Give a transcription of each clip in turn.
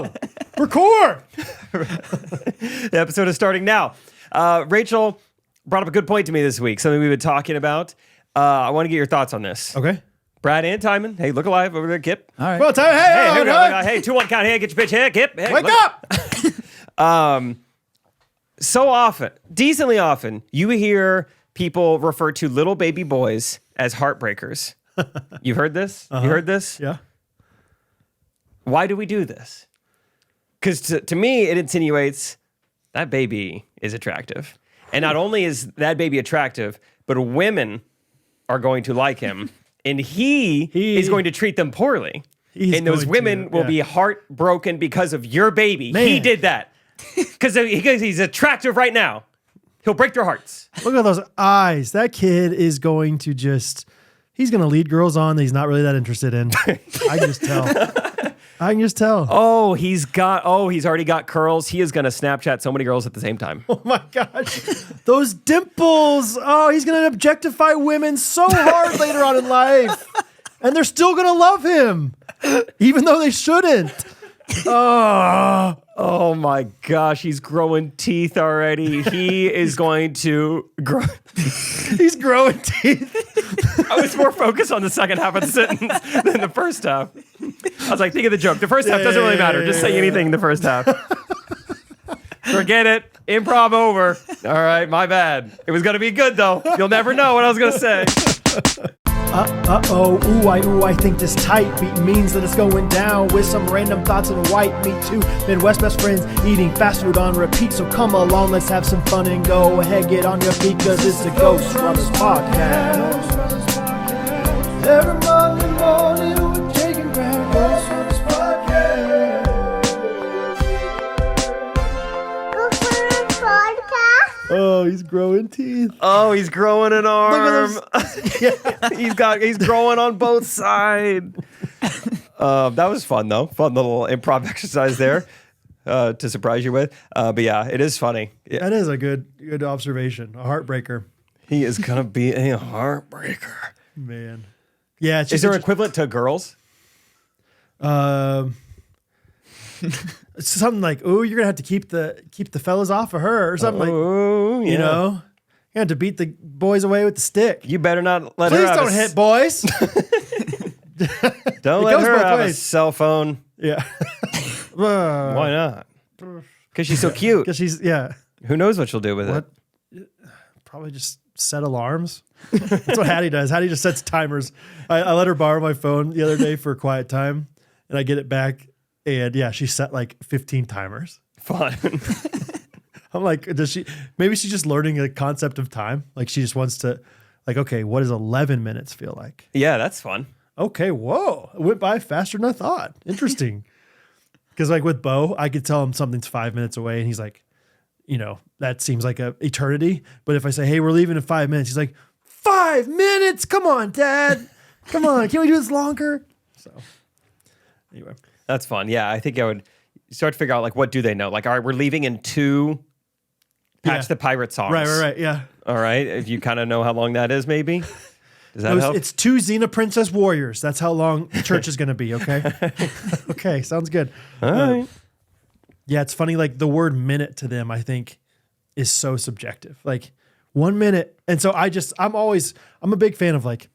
go. Record. The episode is starting now. Rachel brought up a good point to me this week, something we've been talking about. I want to get your thoughts on this. Okay. Brad and Timon. Hey, look alive over there, Kip. All right. Well, time. Hey, Hey, hey, 2-1 count. Hey, get your bitch. Hey, Kip. Hey, wake up. So often, decently often, you hear people refer to little baby boys as heartbreakers. You've heard this? You heard this? Yeah. Why do we do this? Because to me, it insinuates that baby is attractive. And not only is that baby attractive, but women are going to like him. And he is going to treat them poorly. And those women will be heartbroken because of your baby. Man. He did that. Because he's attractive right now. He'll break their hearts. Look at those eyes. That kid is going to he's going to lead girls on that he's not really that interested in. I can just tell. I can just tell. Oh, he's already got curls. He is going to Snapchat so many girls at the same time. Oh my gosh. Those dimples. Oh, he's going to objectify women so hard later on in life. And they're still going to love him, even though they shouldn't. Oh my gosh, he's growing teeth already. He is going to grow. He's growing teeth. I was more focused on the second half of the sentence than the first half. I was like, think of the joke. The first half doesn't really matter. Just say anything in the first half. Forget it. Improv over. All right, my bad. It was going to be good, though. You'll never know what I was going to say. I think this tight beat means that it's going down with some random thoughts and white meat too. Midwest best friends eating fast food on repeat. So come along, let's have some fun and go ahead, get on your feet, cause it's the Ghostrunners podcast. Every Monday morning we're taking ground, Ghostrunners podcast. Oh, he's growing teeth. Oh, he's growing an arm. Yeah. He's growing on both sides. That was fun though. Fun little improv exercise there to surprise you with. But yeah, it is funny. That is a good observation. A heartbreaker. He is gonna be a heartbreaker. Man. Yeah. Is there an equivalent to girls? It's something like, "Oh, you're gonna have to keep the fellas off of her," or something yeah. You know, you have to beat the boys away with the stick. You better not let Please her have don't hit boys. Don't let her have a cell phone. Yeah. Why not? Because she's so cute. Because Who knows what she'll do with it? Probably just set alarms. That's what Haddie does. Haddie just sets timers. I let her borrow my phone the other day for a quiet time, and I get it back. And yeah, she set like 15 timers. Fun. I'm like, maybe she's just learning the concept of time. Like she just wants to, like, okay, what does 11 minutes feel like? Yeah, that's fun. Okay, whoa. It went by faster than I thought. Interesting. Because like with Bo, I could tell him something's 5 minutes away and he's like, that seems like an eternity. But if I say, hey, we're leaving in 5 minutes, he's like, 5 minutes? Come on, Dad. Come on. Can we do this longer? So anyway. That's fun. Yeah, I think I would start to figure out, like, what do they know? Like, all right, we're leaving in 2 Patch the Pirate songs. Right. Yeah. All right. If you kind of know how long that is, maybe. Does that help? It's 2 Xena Princess Warriors. That's how long church is going to be, okay? Okay, sounds good. All right. Yeah, it's funny. Like, the word minute to them, I think, is so subjective. Like, 1 minute. And so I'm a big fan of, like,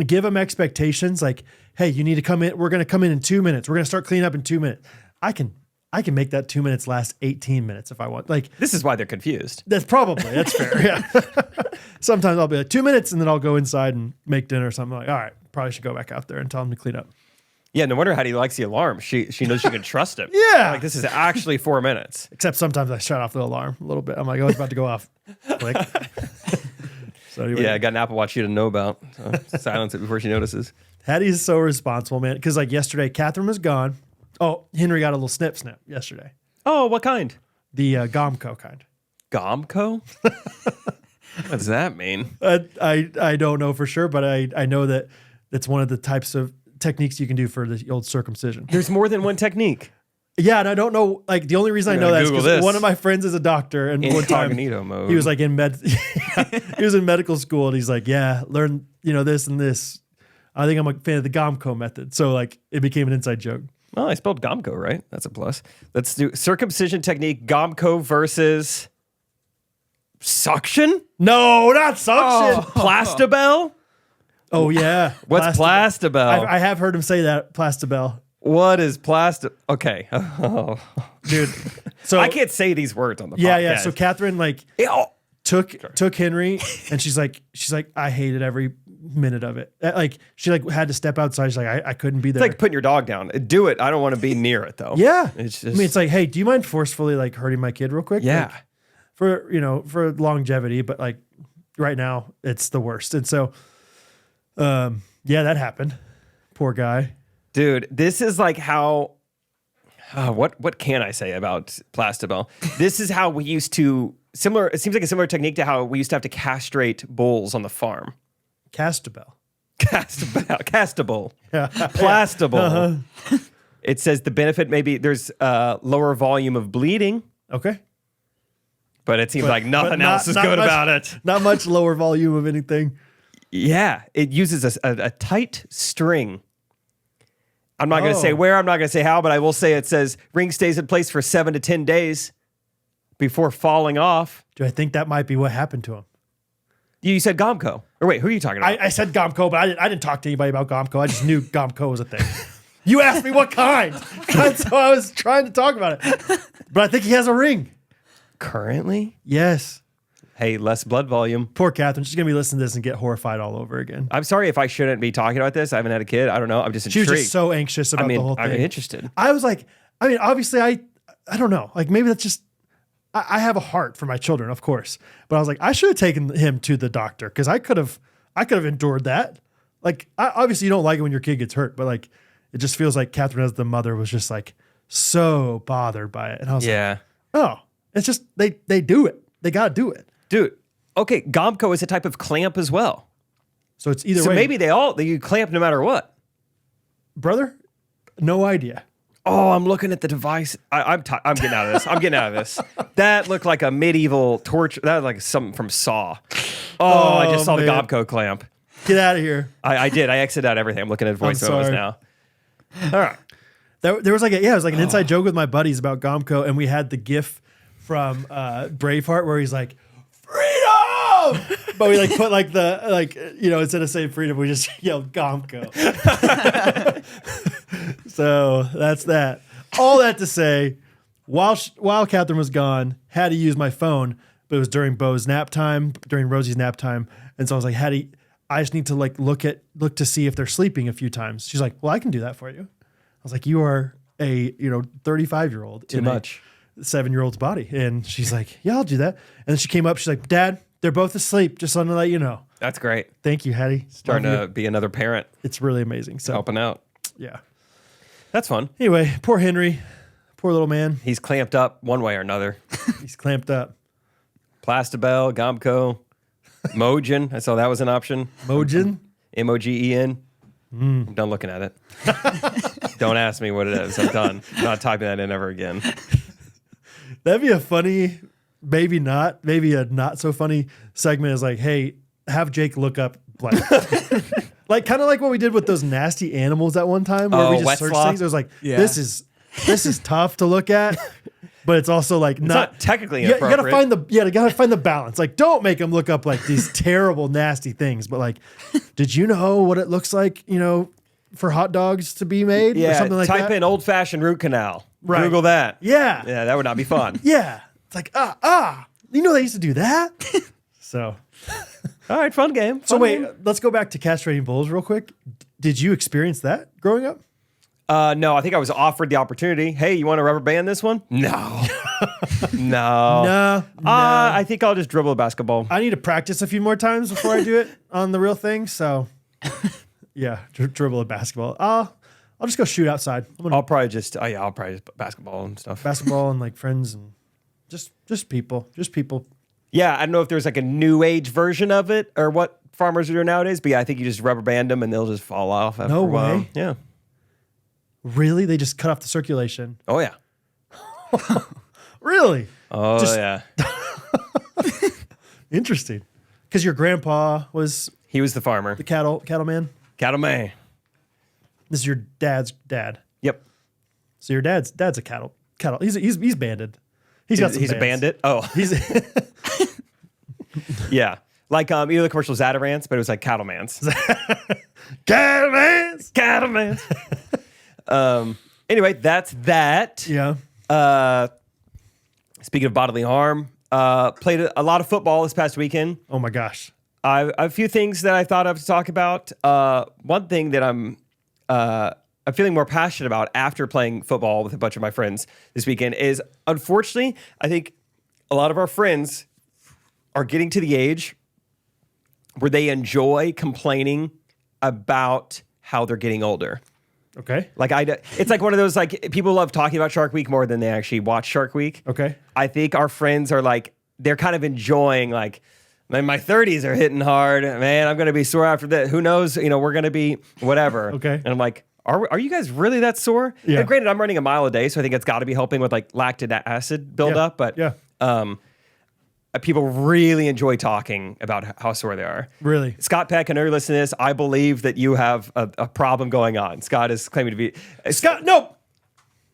give them expectations. Like, hey, you need to come in. We're going to come in 2 minutes. We're going to start cleaning up in 2 minutes. I can make that 2 minutes last 18 minutes if I want. Like, this is why they're confused. That's fair. Yeah. Sometimes I'll be like 2 minutes and then I'll go inside and make dinner or something. Like, all right, probably should go back out there and tell them to clean up. Yeah, no wonder Haddie likes the alarm. She knows she can trust him. Yeah. Like, this is actually 4 minutes. Except sometimes I shut off the alarm a little bit. I'm like, oh, it's about to go off. Click. So anyway. Yeah, I got an Apple Watch she didn't know about. So silence it before she notices. Hattie's so responsible, man. Because like yesterday, Catherine was gone. Oh, Henry got a little snip yesterday. Oh, what kind? The Gomco kind. Gomco? What does that mean? I don't know for sure, but I know that it's one of the types of techniques you can do for the old circumcision. There's more than one technique. Yeah, and I don't know. Like the only reason I know that is because one of my friends is a doctor, and one time mode. he was like he was in medical school, and he's like, yeah, learn this and this. I think I'm a fan of the Gomco method, so like it became an inside joke. Well, I spelled Gomco right. That's a plus. Let's do circumcision technique. Gomco versus suction. No, not suction. Plastabel. Oh yeah. What's Plastabel? I have heard him say that. Plastabel. What is Okay. Dude. So I can't say these words on the podcast. Yeah. So Catherine took Henry and she's like, I hated every minute of it. Like she had to step outside. She's like, I couldn't be there. It's like putting your dog down. Do it. I don't want to be near it though. Yeah. It's just, I mean, it's like, hey, do you mind forcefully hurting my kid real quick? Yeah. For longevity, but right now it's the worst. And so, that happened. Poor guy. Dude, this is like how, what can I say about Plastabel? This is how we used to, it seems like a similar technique to how we used to have to castrate bulls on the farm. Castabel. Castable. Yeah. Plastable. It says the benefit maybe there's lower volume of bleeding. Okay. But it seems like nothing else is good about it. Not much lower volume of anything. Yeah. It uses a tight string. I'm not going to say where, I'm not going to say how, but I will say it says ring stays in place for 7 to 10 days before falling off. Do I think that might be what happened to him? You said Gomco. Or wait, who are you talking about? I said Gomco, but I didn't talk to anybody about Gomco. I just knew Gomco was a thing. You asked me what kind. So I was trying to talk about it. But I think he has a ring. Currently? Yes. Hey, less blood volume. Poor Catherine. She's going to be listening to this and get horrified all over again. I'm sorry if I shouldn't be talking about this. I haven't had a kid. I don't know. I'm just intrigued. She was just so anxious about the whole thing. I'm interested. I was like, obviously I don't know. Maybe that's just, I have a heart for my children, of course. But I was like, I should have taken him to the doctor because I could have endured that. Obviously you don't like it when your kid gets hurt, but it just feels like Catherine as the mother was just so bothered by it. And I was like, oh, it's just, they do it. They got to do it. Dude, okay, Gomco is a type of clamp as well. So it's either way. So maybe you clamp no matter what. Brother, no idea. Oh, I'm looking at the device. I'm getting out of this. I'm getting out of this. That looked like a medieval torture. That was like something from Saw. Oh, I just saw the Gomco clamp. Get out of here. I did. I exited out everything. I'm looking at voice memos now. All right. There was it was an inside joke with my buddies about Gomco, and we had the GIF from Braveheart where he's like, freedom! But we put instead of saying freedom, we just yelled Gomco. So that's that. All that to say, while Catherine was gone, had to use my phone, but it was during Bo's nap time, during Rosie's nap time. And so I was like, Haddie, I just need to look to see if they're sleeping a few times. She's like, well, I can do that for you. I was like, you are a 35-year-old. Too much. 7-year-old's body. And she's like, yeah, I'll do that. And then she came up, she's like, Dad, they're both asleep. Just wanted to let you know. That's great. Thank you, Haddie. Starting to be another parent. It's really amazing. So helping out. Yeah. That's fun. Anyway, poor Henry. Poor little man. He's clamped up one way or another. He's clamped up. Plastabel, Gomco, Mogen. I saw that was an option. Mogen? Mogen. I'm done looking at it. Don't ask me what it is. I'm done. I'm not typing that in ever again. That'd be a funny, maybe a not so funny segment is hey, have Jake look up blank. Kind of like what we did with those nasty animals at one time where we just searched things. It was this is tough to look at, but it's also not technically inappropriate. You gotta find the balance. Don't make them look up these terrible, nasty things, but did you know what it looks like, for hot dogs to be made? Yeah, or something like that? Type in old-fashioned root canal. Right. Google that. Yeah. Yeah, that would not be fun. Yeah. It's you know they used to do that? So. All right, fun game. Let's go back to castrating bulls real quick. Did you experience that growing up? No, I think I was offered the opportunity. Hey, you want to rubber band this one? No. No. I think I'll just dribble a basketball. I need to practice a few more times before I do it on the real thing. So, yeah, dribble a basketball. I'll just go shoot outside. I'll probably just basketball and stuff. Basketball and friends and just people. Yeah, I don't know if there's a new age version of it or what farmers are doing nowadays, but yeah, I think you just rubber band them and they'll just fall off after a while. Way. Yeah. Really? They just cut off the circulation? Oh, yeah. Really? Oh, yeah. Interesting. Because your grandpa was... He was the farmer. The cattleman? Cattleman. This is your dad's dad? Yep. So your dad's a cattle. He's banded. He's got some He's a bands. bandit. Oh, He's yeah. Like you know the commercial Zatarans, but it was like Cattleman's. Cattleman's. Anyway, that's that. Yeah. Speaking of bodily harm, played a lot of football this past weekend. Oh my gosh. A few things that I thought of to talk about. One thing that I'm feeling more passionate about after playing football with a bunch of my friends this weekend is, unfortunately, I think a lot of our friends are getting to the age where they enjoy complaining about how they're getting older. Okay. Like it's like one of those, like, people love talking about Shark Week more than they actually watch Shark Week. Okay. I think our friends are like, they're kind of enjoying, like, man, my 30s are hitting hard. Man, I'm going to be sore after that. Who knows? You know, we're going to be whatever. Okay. And I'm like, are you guys really that sore? Yeah. And granted, I'm running a mile a day, so I think it's got to be helping with like lactic acid buildup. But people really enjoy talking about how sore they are. Really? Scott Peck, I know you're listening to this. I believe that you have a problem going on. Scott is claiming to be... Scott, no!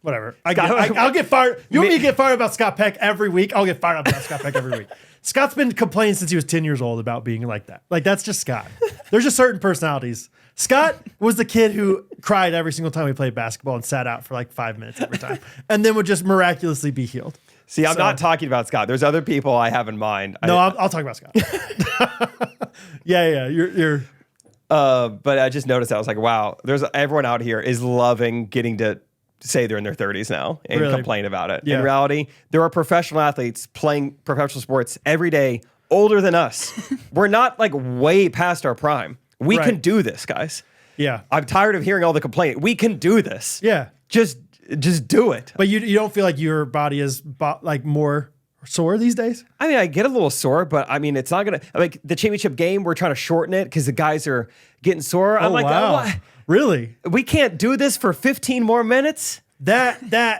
Whatever. I'll get fired. You want me to get fired about Scott Peck every week? I'll get fired up about Scott Peck every week. Scott's been complaining since he was 10 years old about being like that. Like, that's just Scott. There's just certain personalities. Scott was the kid who cried every single time we played basketball and sat out for like 5 minutes every time, and then would just miraculously be healed. See, I'm not talking about Scott. There's other people I have in mind. No, I'll talk about Scott. Yeah. You're. But I just noticed that. I was like, wow, everyone out here is loving getting to say they're in their 30s now and Really? complain about it. Yeah. In reality, there are professional athletes playing professional sports every day older than us. We're not like way past our prime. We Right. can do this, guys. Yeah. I'm tired of hearing all the complaint. We can do this. Yeah. Just do it. But you don't feel like your body is like more sore these days? I mean, I get a little sore, but I mean, it's not going to, like, the championship game, we're trying to shorten it because the guys are getting sore. I'm like, wow. what? Really? We can't do this for 15 more minutes? I'm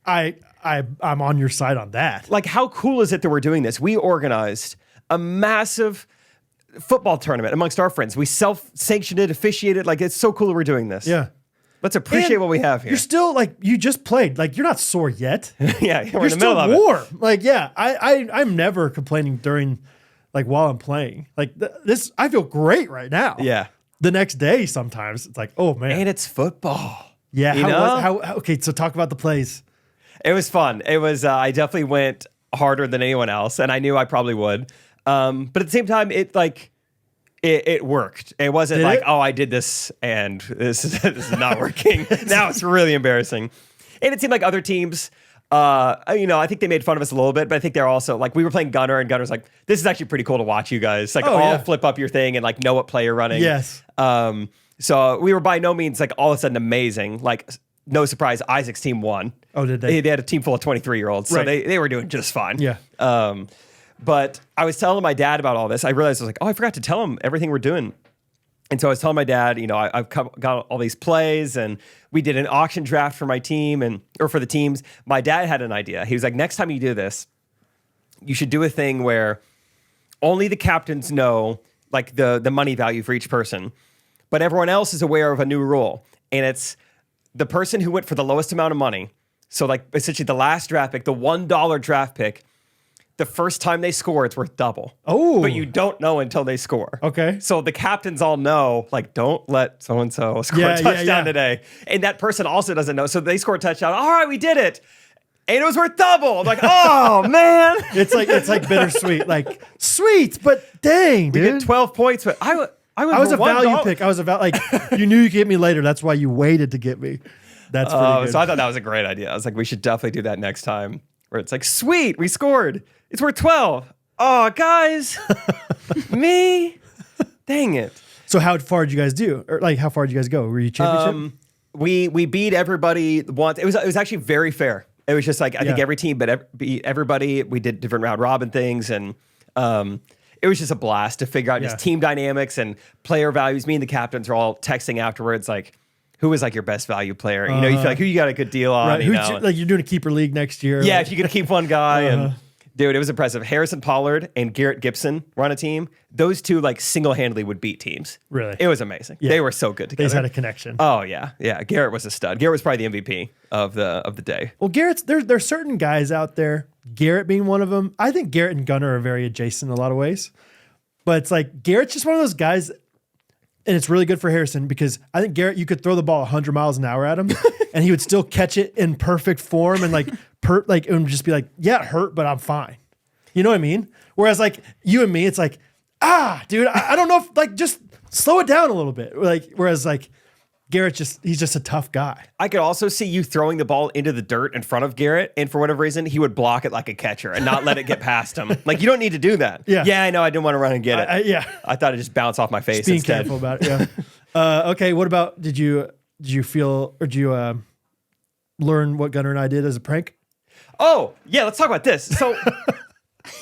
on your side on that. Like, how cool is it that we're doing this? We organized a massive football tournament amongst our friends. We self-sanctioned it, officiated. Like, it's so cool that we're doing this. Yeah. Let's appreciate what we have here. You're still like, you just played. Like, you're not sore yet. Yeah, we're You're in the middle still of it. warm. Like, yeah, I'm never complaining during, like, while I'm playing. Like, this, I feel great right now. Yeah. The next day, sometimes it's like, oh man. And it's football. Yeah. You know? Okay, so talk about the plays. It was fun. It was, I definitely went harder than anyone else, and I knew I probably would. But at the same time, it worked. It wasn't Did like, it? oh, I did this and this is not working. Now it's really embarrassing. And it seemed like other teams, I think they made fun of us a little bit, but I think they're also like, we were playing Gunner, and Gunner's like, this is actually pretty cool to watch you guys. Like, all flip up your thing and like know what play you're running. Yes. So we were by no means like all of a sudden amazing. Like, no surprise, Isaac's team won. Oh, did they? They had a team full of 23-year-olds, so Right. they were doing just fine. Yeah. But I was telling my dad about all this. I realized I was like, oh, I forgot to tell him everything we're doing. And so I was telling my dad, I've got all these plays, and we did an auction draft for my team or for the teams. My dad had an idea. He was like, next time you do this, you should do a thing where only the captains know like the money value for each person, but everyone else is aware of a new rule. And it's the person who went for the lowest amount of money. So like essentially the last draft pick, the $1 draft pick, the first time they score, it's worth double. Oh. But you don't know until they score. Okay. So the captains all know, like, don't let so-and-so score a touchdown today. And that person also doesn't know. So they score a touchdown. All right, we did it. And it was worth double. I'm like, oh, man. It's like bittersweet. Like, sweet, but dang, We dude. get 12 points, but I was a value $1. pick. I was like, you knew you could get me later. That's why you waited to get me. That's pretty good. So I thought that was a great idea. I was like, we should definitely do that next time. Where it's like, sweet, we scored. It's worth 12. Oh, guys. Me? Dang it. So how far did you guys do? Or like, how far did you guys go? Were you championship? We beat everybody once. It was actually very fair. It was just like, I think every team beat everybody. We did different round robin things, and it was just a blast to figure out just team dynamics and player values. Me and the captains are all texting afterwards, like, who is like your best value player? You feel like who you got a good deal on. Right. Like you're doing a keeper league next year. Yeah, like, if you could keep one guy. And Dude, it was impressive. Harrison Pollard and Garrett Gibson were on a team. Those two like single-handedly would beat teams. Really? It was amazing. Yeah. They were so good They together. just had a connection. Oh yeah. Yeah. Garrett was a stud. Garrett was probably the MVP of the day. Well, there's certain guys out there, Garrett being one of them. I think Garrett and Gunnar are very adjacent in a lot of ways. But it's like Garrett's just one of those guys, and it's really good for Harrison because I think Garrett, you could throw the ball 100 miles an hour at him and he would still catch it in perfect form and like it would just be like, yeah, it hurt, but I'm fine. You know what I mean? Whereas like you and me, it's like, dude, I don't know if like just slow it down a little bit. Like, whereas like Garrett he's just a tough guy. I could also see you throwing the ball into the dirt in front of Garrett, and for whatever reason, he would block it like a catcher and not let it get past him. Like, you don't need to do that. Yeah, I know. I didn't want to run and get it. Yeah. I thought it'd just bounce off my face Just being instead. careful about it. Yeah. Okay. What about, did you feel, or did you learn what Gunnar and I did as a prank? Oh, yeah. Let's talk about this. So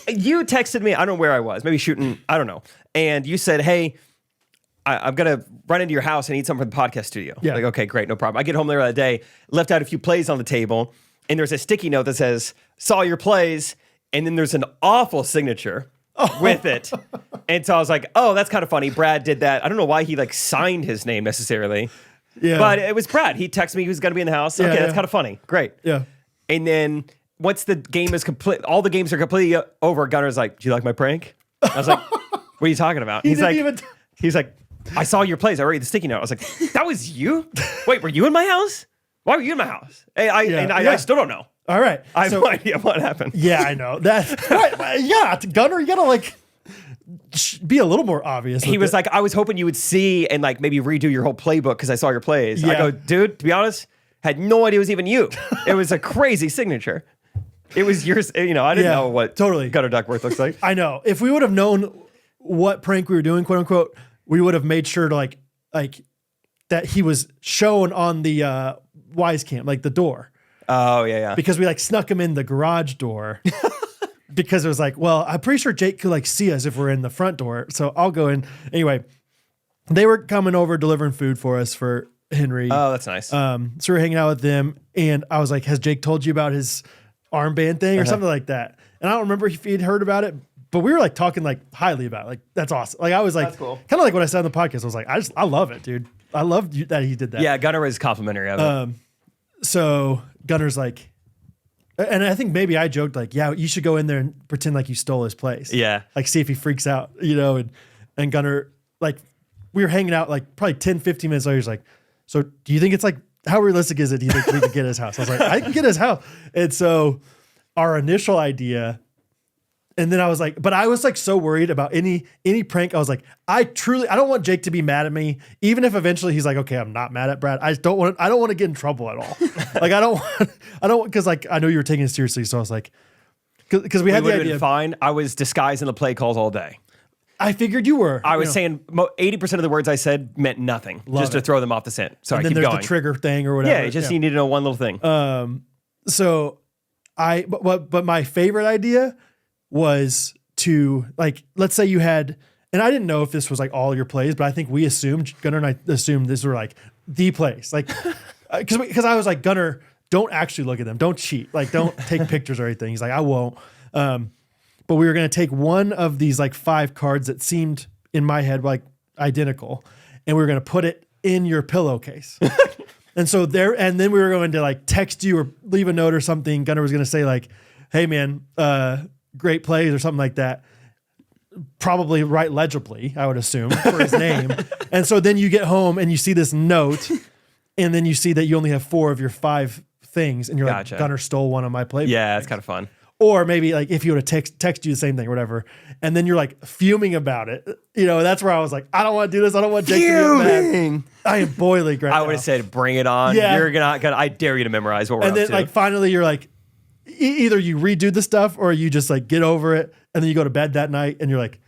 you texted me. I don't know where I was. Maybe shooting. I don't know. And you said, hey, I'm going to run into your house and eat something for the podcast studio. Yeah. Like, okay, great. No problem. I get home later that day, left out a few plays on the table, and there's a sticky note that says, saw your plays. And then there's an awful signature with it. And so I was like, oh, that's kind of funny. Brad did that. I don't know why he like signed his name necessarily. Yeah. But it was Brad. He texted me he was going to be in the house. Okay, that's kind of funny. Great. Yeah. And then once the game is complete, all the games are completely over, Gunner's like, do you like my prank? I was like, what are you talking about? He's like, I saw your plays. I read the sticky note. I was like, that was you? Wait, were you in my house? Why were you in my house? I still don't know. All right. I have no idea what happened. Yeah, I know. That's right. Yeah, Gunnar, you gotta like be a little more obvious. He was like, I was hoping you would see and like maybe redo your whole playbook because I saw your plays. Yeah. I go, dude, to be honest, had no idea it was even you. It was a crazy signature. It was yours. You know, I didn't know what Gunnar Duckworth looks like. I know. If we would have known what prank we were doing, quote unquote, we would have made sure to like that he was shown on the Wise cam, like the door. Oh, yeah. Because we like snuck him in the garage door. Because it was like, well, I'm pretty sure Jake could like see us if we're in the front door. So I'll go in. Anyway, they were coming over delivering food for us for Henry. Oh, that's nice. So we're hanging out with them. And I was like, has Jake told you about his armband thing or something like that? And I don't remember if he'd heard about it, but we were like talking like highly about it. Like, that's awesome. Like I was like, cool. Kind of like what I said on the podcast. I was like, I love it, dude. I love that he did that. Yeah, Gunnar was complimentary of it. So Gunnar's like, and I think maybe I joked like, yeah, you should go in there and pretend like you stole his place. Yeah. Like see if he freaks out, you know, and Gunnar, like we were hanging out like probably 10, 15 minutes later. He's like, so do you think it's like, how realistic is it? Do you think we could get his house? I was like, I can get his house. And so our initial idea, and then I was like, but I was like so worried about any prank. I was like, I don't want Jake to be mad at me, even if eventually he's like, okay, I'm not mad at Brad. I don't want to get in trouble at all. Like I don't because like I know you were taking it seriously, so I was like, because we had the idea. Fine. I was disguising the play calls all day. I figured you were. I was saying 80% of the words I said meant nothing, just to throw them off the scent. Sorry, and then keep there's going. the trigger thing or whatever. Yeah, just you need to know one little thing. So but my favorite idea was to like, let's say you had, and I didn't know if this was like all your plays, but I think we assumed, Gunnar and I assumed this were like the plays. Like, because I was like, Gunnar, don't actually look at them. Don't cheat. Like, don't take pictures or anything. He's like, I won't. But we were going to take one of these like 5 cards that seemed in my head like identical, and we were going to put it in your pillowcase. And so and then we were going to like text you or leave a note or something. Gunnar was going to say like, hey man, great plays or something like that. Probably write legibly, I would assume, for his name. And so then you get home and you see this note, and then you see that you only have 4 of your 5 things, and you're like, Gunnar stole one of my plays. Yeah, it's kind of fun. Or maybe like if you would have text you the same thing or whatever, and then you're like fuming about it. You know, that's where I was like, I don't want to do this. I don't want Jake to get mad. I am boiling right now. I would have said, bring it on. Yeah. You're gonna I dare you to memorize what we're up to. And then like finally you're like, either you redo the stuff or you just like get over it, and then you go to bed that night and you're like,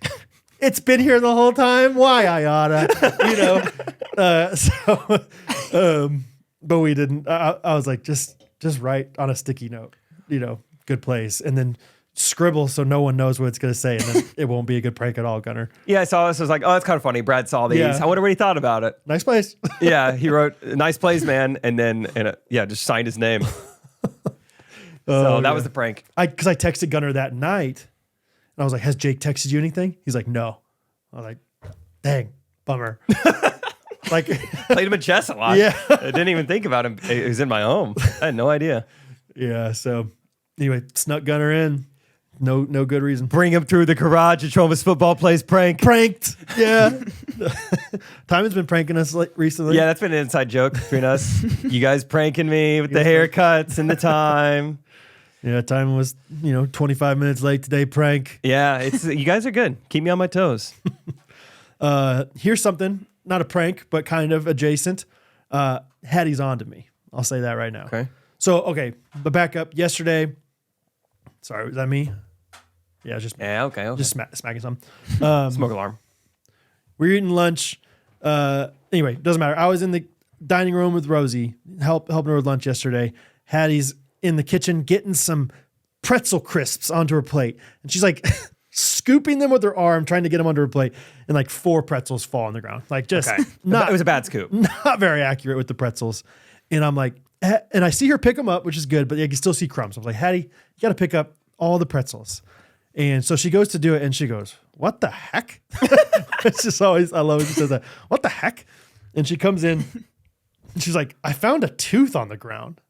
it's been here the whole time. Why I oughta, you know? But we didn't. I was like, just write on a sticky note, you know, good place, and then scribble so no one knows what it's going to say, and then it won't be a good prank at all, Gunnar. Yeah, I saw this. I was like, oh, that's kind of funny. Brad saw these. Yeah. I wonder what he thought about it. Nice place. Yeah, he wrote, nice plays, man, and then just signed his name. So that was the prank. Because I texted Gunnar that night, and I was like, "Has Jake texted you anything?" He's like, "No." I was like, "Dang, bummer." Like played him in chess a lot. Yeah. I didn't even think about him. He was in my home. I had no idea. Yeah. So anyway, snuck Gunnar in. No good reason. Bring him through the garage and show him his football plays Pranked. Yeah. Timon's been pranking us recently. Yeah, that's been an inside joke between us. You guys pranking me with the haircuts and the time. Yeah, Timon was 25 minutes late today. Prank. Yeah, you guys are good. Keep me on my toes. Here's something, not a prank, but kind of adjacent. Haddie's on to me. I'll say that right now. Okay. So, but back up. Yesterday, sorry, was that me? Yeah, just okay. Just smacking some. Smoke alarm. We were eating lunch. Anyway, doesn't matter. I was in the dining room with Rosie, helping her with lunch yesterday. Haddie's in the kitchen getting some pretzel crisps onto her plate, and she's like scooping them with her arm, trying to get them onto her plate, and like 4 pretzels fall on the ground. Like just not. It was a bad scoop. Not very accurate with the pretzels. And I'm like, and I see her pick them up, which is good, but you can still see crumbs. I was like, Haddie, you got to pick up all the pretzels. And so she goes to do it, and she goes, "What the heck?" It's just always, I love it. She says that, "What the heck?" And she comes in, and she's like, "I found a tooth on the ground."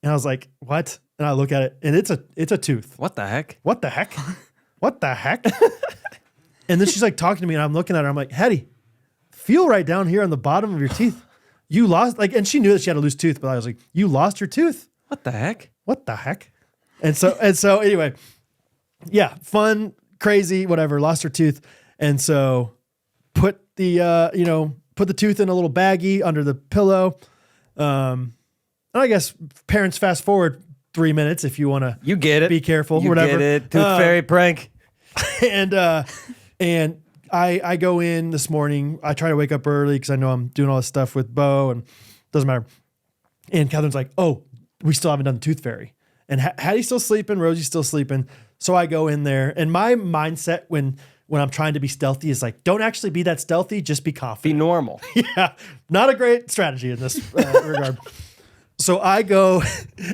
And I was like, "What?" And I look at it, and it's a tooth. What the heck? What the heck? What the heck? And then she's like talking to me, and I'm looking at her. I'm like, "Haddie, feel right down here on the bottom of your teeth. You lost," and she knew that she had a loose tooth, but I was like, "You lost your tooth. What the heck? What the heck?" And so anyway, yeah, fun, crazy, whatever. Lost her tooth, and so put the tooth in a little baggie under the pillow. And I guess parents, fast forward 3 minutes if you want to. You get it. Be careful. You whatever. Get it. Tooth fairy prank. And I go in this morning. I try to wake up early because I know I'm doing all this stuff with Bo, and doesn't matter. And Catherine's like, "Oh, we still haven't done the tooth fairy." And Haddie's still sleeping. Rosie's still sleeping. So I go in there, and my mindset when I'm trying to be stealthy is like, don't actually be that stealthy. Just be confident. Be normal. Yeah, not a great strategy in this regard. So I go,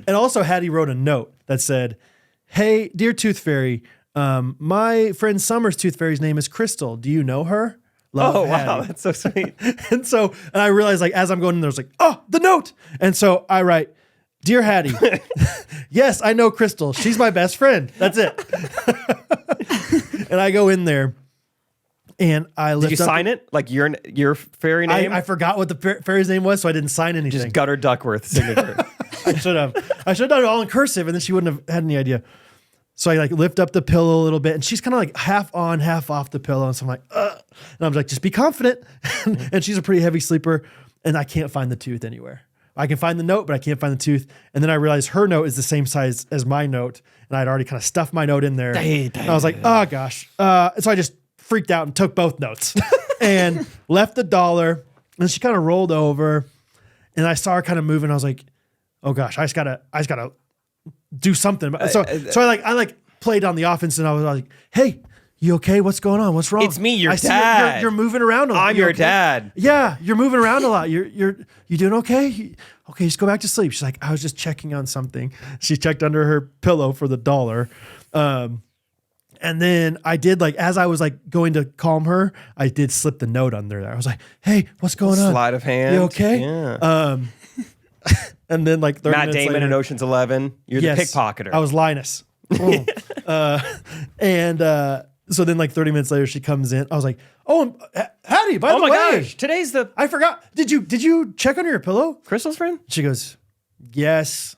and also Haddie wrote a note that said, "Hey, dear Tooth Fairy, my friend Summer's Tooth Fairy's name is Crystal. Do you know her? Love, Haddie." Wow, that's so sweet. and I realized, like, as I'm going in there, I was like, "Oh, the note." And so I write, "Dear Haddie, yes, I know Crystal. She's my best friend." That's it. And I go in there, and I lift up. Did you sign it? Like your fairy name? I forgot what the fairy's name was, so I didn't sign anything. Just Gutter Duckworth signature. I should have. I should have done it all in cursive, and then she wouldn't have had any idea. So I like lift up the pillow a little bit, and she's kind of like half on, half off the pillow. And so I'm like, ugh. And I'm like, "Just be confident." And she's a pretty heavy sleeper, and I can't find the tooth anywhere. I can find the note, but I can't find the tooth. And then I realized her note is the same size as my note, and I'd already kind of stuffed my note in there. And I was like, "Oh gosh!" So I just freaked out and took both notes and left the $1. And she kind of rolled over, and I saw her kind of moving. I was like, "Oh gosh, I just gotta do something." So I played on the offense, and I was like, "Hey, you okay? What's going on? What's wrong?" It's me, your I see dad. You're moving around a lot. I'm You your okay? dad. Yeah, you're moving around a lot. You doing okay? Okay, just go back to sleep. She's like, "I was just checking on something." She checked under her pillow for the $1. And then I did, like, as I was like going to calm her, I did slip the note under there. I was like, "Hey, what's going on? Sleight of hand. You okay?" Yeah. And then like 30 Matt minutes Damon later, in Ocean's 11. You're the pickpocketer. I was Linus. So then like 30 minutes later, she comes in. I was like, "Oh, Haddie, by the way. Gosh, today's the I forgot. Did you check under your pillow?" Crystal's friend? She goes, "Yes,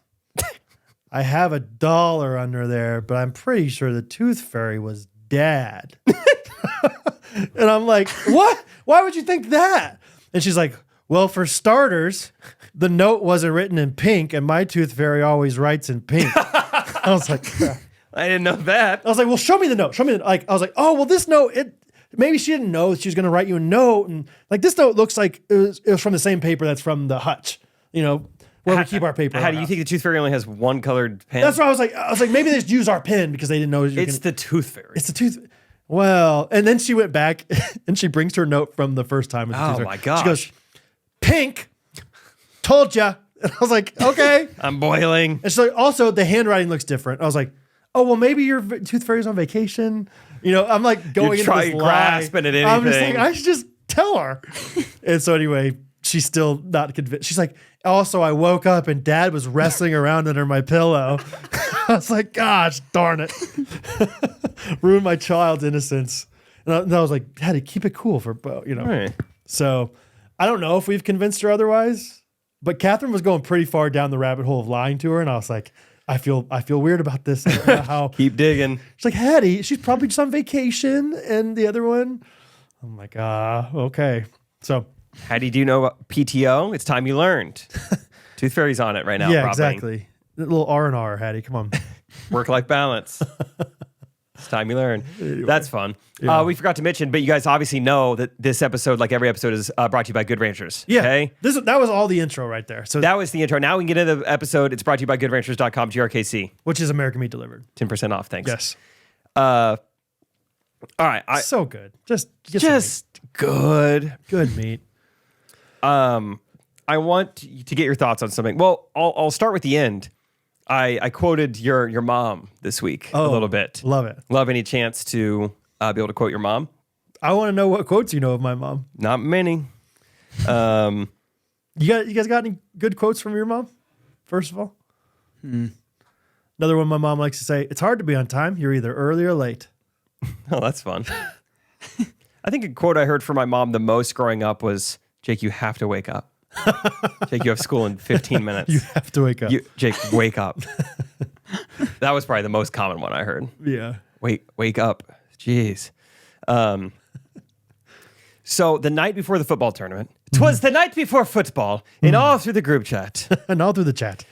I have a $1 under there, but I'm pretty sure the tooth fairy was Dad." And I'm like, "What? Why would you think that?" And she's like, "Well, for starters, the note wasn't written in pink, and my tooth fairy always writes in pink." I was like, I didn't know that. "Well, show me the note. Show me the." Like, I was like, "Oh, well, this note, maybe she didn't know she was going to write you a note, and like this note looks like it was from the same paper that's from the hutch, where we keep our paper." How do you think the tooth fairy only has one colored pen? That's what I was like. Maybe they just use our pen because they didn't know It's the tooth fairy. It's the tooth. Well, and then she went back and she brings her note from the first time. Oh my gosh. She goes, "Pink, told ya." And I was like, okay. I'm boiling. And so also the handwriting looks different. I was like, oh, well, maybe your tooth fairy's on vacation. You know, I'm like going into this lie. Grasping at anything. I'm just like, I should just tell her. And so anyway, she's still not convinced. She's like, also, I woke up and Dad was wrestling around under my pillow. I was like, gosh, darn it. Ruined my child's innocence. And I was like, Haddie, keep it cool for, you know. Right. So I don't know if we've convinced her otherwise, but Catherine was going pretty far down the rabbit hole of lying to her. And I was like, I feel weird about this. I don't know how. Keep digging. She's like, Haddie, she's probably just on vacation. And the other one, I'm like, okay. So Haddie, do you know about PTO? It's time you learned. Tooth Fairy's on it right now. Yeah, probably. exactly. A little R&R, Haddie. Come on. Work-life balance. It's time you learn. Anyway. That's fun. Yeah. We forgot to mention, but you guys obviously know that this episode, like every episode, is brought to you by Good Ranchers. Yeah. Okay? That was all the intro right there. So That was the intro. Now we can get into the episode. It's brought to you by GoodRanchers.com, GRKC. which is American Meat Delivered. 10% off. Thanks. Yes. All right. So good. Just good. good meat. I want to get your thoughts on something. Well, I'll start with the end. I quoted your mom this week a little bit. Love it. Love any chance to be able to quote your mom? I want to know what quotes you know of my mom. Not many. You guys got any good quotes from your mom? First of all, another one my mom likes to say: "It's hard to be on time. You're either early or late." Oh, that's fun. I think a quote I heard from my mom the most growing up was, "Jake, you have to wake up. Jake, you have school in 15 minutes. You have to wake up. Jake, wake up." That was probably the most common one I heard. Yeah. Wake up. Jeez. So the night before the football tournament, 'twas the night before football, and all through the group chat. And all through the chat.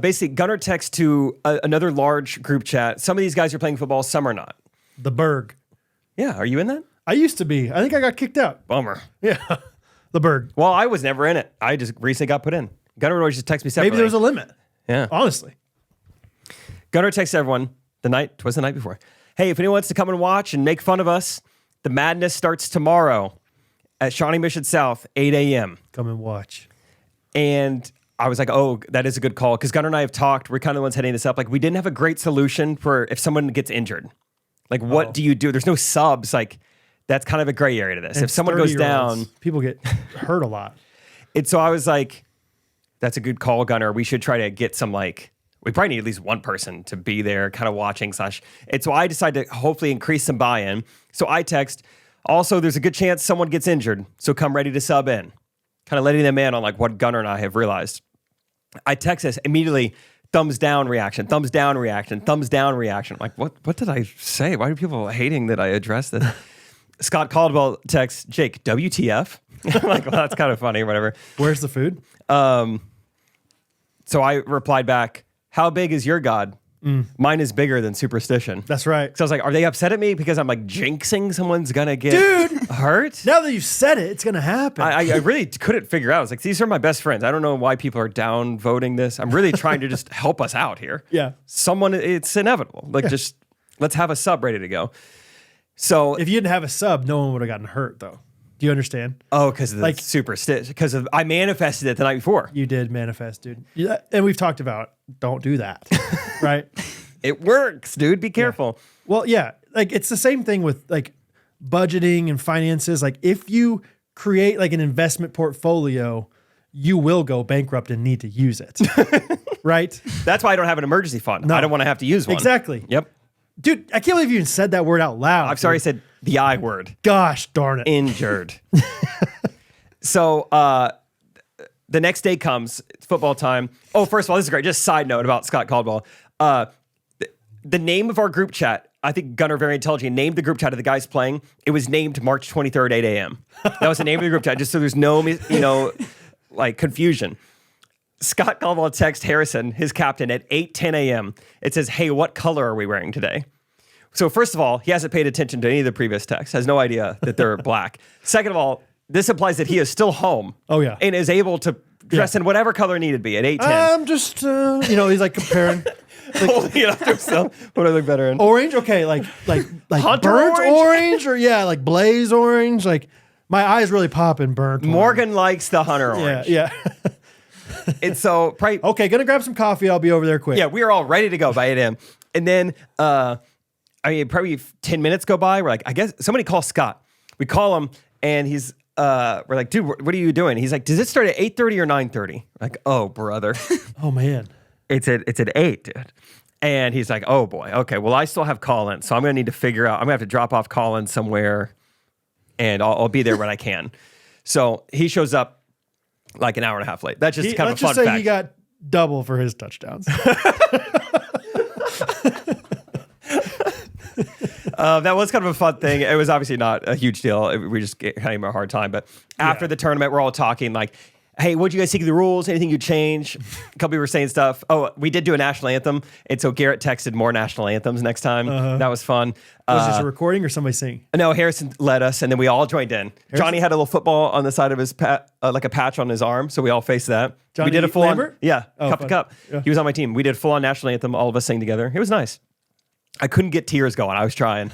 Basically, Gunnar texts to another large group chat. Some of these guys are playing football, some are not. The Berg. Yeah, are you in that? I used to be. I think I got kicked out. Bummer. Yeah. The Berg. Well, I was never in it. I just recently got put in. Gunnar would always just text me separately. Maybe there was a limit. Yeah. Honestly. Gunnar texts everyone twas the night before. Hey, if anyone wants to come and watch and make fun of us, the madness starts tomorrow at Shawnee Mission South, 8 a.m. Come and watch. And I was like, oh, that is a good call. Because Gunnar and I have talked. We're kind of the ones heading this up. Like, we didn't have a great solution for if someone gets injured. Like, what do you do? There's no subs. Like, that's kind of a gray area to this. And if someone goes down, people get hurt a lot. And so I was like, that's a good call, Gunnar. We should try to get some, like, we probably need at least one person to be there kind of watching / and so I decided to hopefully increase some buy-in. So I text, also, there's a good chance someone gets injured, so come ready to sub in. Kind of letting them in on like what Gunnar and I have realized. I text this immediately, thumbs down reaction, thumbs down reaction, thumbs down reaction. I'm like, what did I say? Why are people hating that I addressed this? Scott Caldwell texts, Jake, WTF? I'm like, well, that's kind of funny or whatever. Where's the food? So I replied back, how big is your God? Mine is bigger than superstition. That's right. So I was like, are they upset at me because I'm like jinxing someone's gonna get hurt? Now that you've said it, it's going to happen. I really couldn't figure out. I was like, these are my best friends. I don't know why people are down voting this. I'm really trying to just help us out here. Yeah. It's inevitable. Like, just let's have a sub ready to go. So if you didn't have a sub, no one would have gotten hurt, though. Do you understand? Oh, because of the superstition. Because I manifested it the night before. You did manifest, dude. Yeah, and we've talked about don't do that, right? It works, dude. Be careful. Yeah. Well, yeah, like it's the same thing with like budgeting and finances. Like if you create like an investment portfolio, you will go bankrupt and need to use it, right? That's why I don't have an emergency fund. No. I don't want to have to use one. Exactly. Yep. Dude, I can't believe you even said that word out loud. I'm sorry, I said the I word. Gosh darn it. Injured. So the next day comes, it's football time. Oh, first of all, this is great. Just side note about Scott Caldwell. The name of our group chat, I think Gunnar very intelligent named the group chat of the guys playing. It was named March 23rd, 8 a.m. That was the name of the group chat, just so there's no, like confusion. Scott Caldwell texts Harrison, his captain, at 8:10 a.m. It says, hey, what color are we wearing today? So first of all, he hasn't paid attention to any of the previous texts, has no idea that they're black. Second of all, this implies that he is still home. Oh, yeah. And is able to dress in whatever color needed be at 8:10. I'm just, he's like comparing. Holding it up to himself. What do I look better in? Orange? Okay, like Hunter burnt orange? Or like blaze orange. Like my eyes really pop in burnt Morgan likes the Hunter orange. Yeah. And so probably Okay, gonna grab some coffee. I'll be over there quick. yeah, we were all ready to go by 8 a.m. And then probably 10 minutes go by. We're like, I guess somebody call Scott. We call him and he's we're like, dude, what are you doing? He's like, does it start at 8:30 or 9:30? Like, oh, brother. Oh man. It's at 8, dude. And he's like, oh boy, okay, well, I still have Colin, so I'm gonna need to figure out, I'm gonna have to drop off Colin somewhere and I'll be there when I can. So he shows up like an hour and a half late. That's just kind of a fun let's just say fact. he got double for his touchdowns. That was kind of a fun thing. It was obviously not a huge deal. We just gave him a hard time. But after the tournament, we're all talking like, hey, what'd you guys think of the rules? Anything you change? A couple people were saying stuff. Oh, we did do a national anthem. And so Garrett texted more national anthems next time. That was fun. Was this a recording or somebody singing? No, Harrison led us, and then we all joined in. Johnny had a little football on the side of his like a patch on his arm, so we all faced that. Johnny we did a full Lambert? on, Oh, cup fun. to cup. Yeah. He was on my team. We did full on national anthem. All of us sang together. It was nice. I couldn't get tears going. I was trying.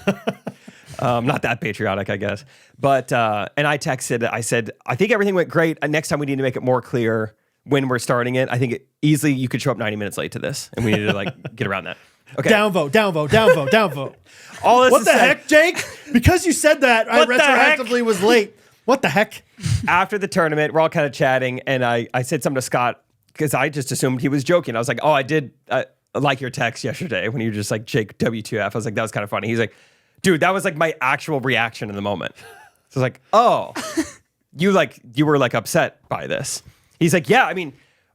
Not that patriotic, I guess. But and I texted. I said, I think everything went great. Next time we need to make it more clear when we're starting it. I think easily you could show up 90 minutes late to this, and we need to like get around that. Okay. Downvote, downvote, downvote, downvote. All this What to the say- heck, Jake? Because you said that, I What the heck? retroactively was late. What the heck? After the tournament, we're all kind of chatting, and I said something to Scott because I just assumed he was joking. I was like, oh, I did like your text yesterday when you were just like, Jake, W2F. I was like, that was kind of funny. He's like, dude, that was like my actual reaction in the moment. So I was like, oh, you were like upset by this. He's like, yeah, I mean,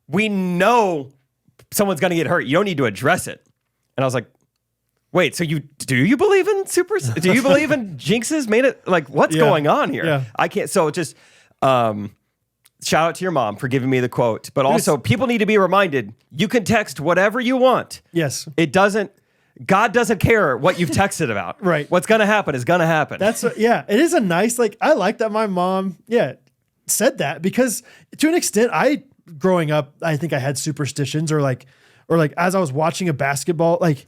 we know someone's going to get hurt. You don't need to address it. And I was like, wait, so do you believe in do you believe in jinxes? Made it like, what's going on here? Yeah. I can't. So just shout out to your mom for giving me the quote, but also people need to be reminded, you can text whatever you want. Yes. God doesn't care what you've texted about. Right. What's going to happen is going to happen. It is a nice, like, I like that my mom, said that because to an extent, growing up, I think I had superstitions or like as I was watching a basketball, like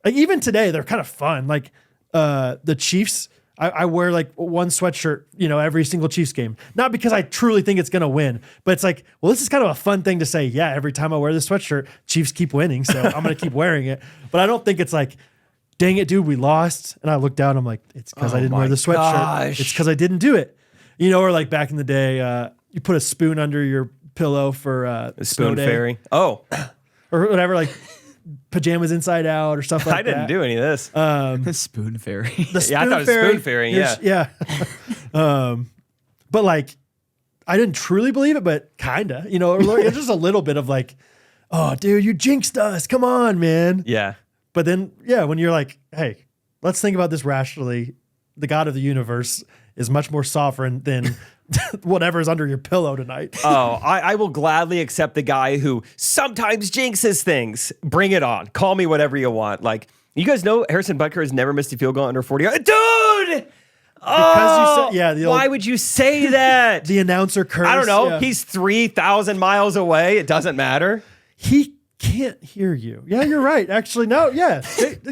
even today, they're kind of fun. Like the Chiefs, I wear like one sweatshirt, every single Chiefs game. Not because I truly think it's going to win, but it's like, well, this is kind of a fun thing to say. Yeah, every time I wear this sweatshirt, Chiefs keep winning, so I'm going to keep wearing it. But I don't think it's like, dang it, dude, we lost. And I look down, I'm like, it's because I didn't wear the sweatshirt. Gosh. It's because I didn't do it. Or like back in the day, you put a spoon under your pillow for a spoon snow day, fairy. Oh, or whatever, like pajamas inside out or stuff like that. I didn't do any of this. The spoon fairy. The spoon I thought it was spoon fairy. Yeah. But like, I didn't truly believe it, but kinda, it's just a little bit of like, oh, dude, you jinxed us. Come on, man. Yeah. But then, when you're like, hey, let's think about this rationally. The God of the universe is much more sovereign than whatever's under your pillow tonight. Oh, I will gladly accept the guy who sometimes jinxes things. Bring it on. Call me whatever you want. Like, you guys know Harrison Butker has never missed a field goal under 40 yards. Dude! Because you said, why would you say that? the announcer curse. I don't know. Yeah. He's 3,000 miles away. It doesn't matter. He can't hear you. Yeah, you're right. Actually, no. Yeah,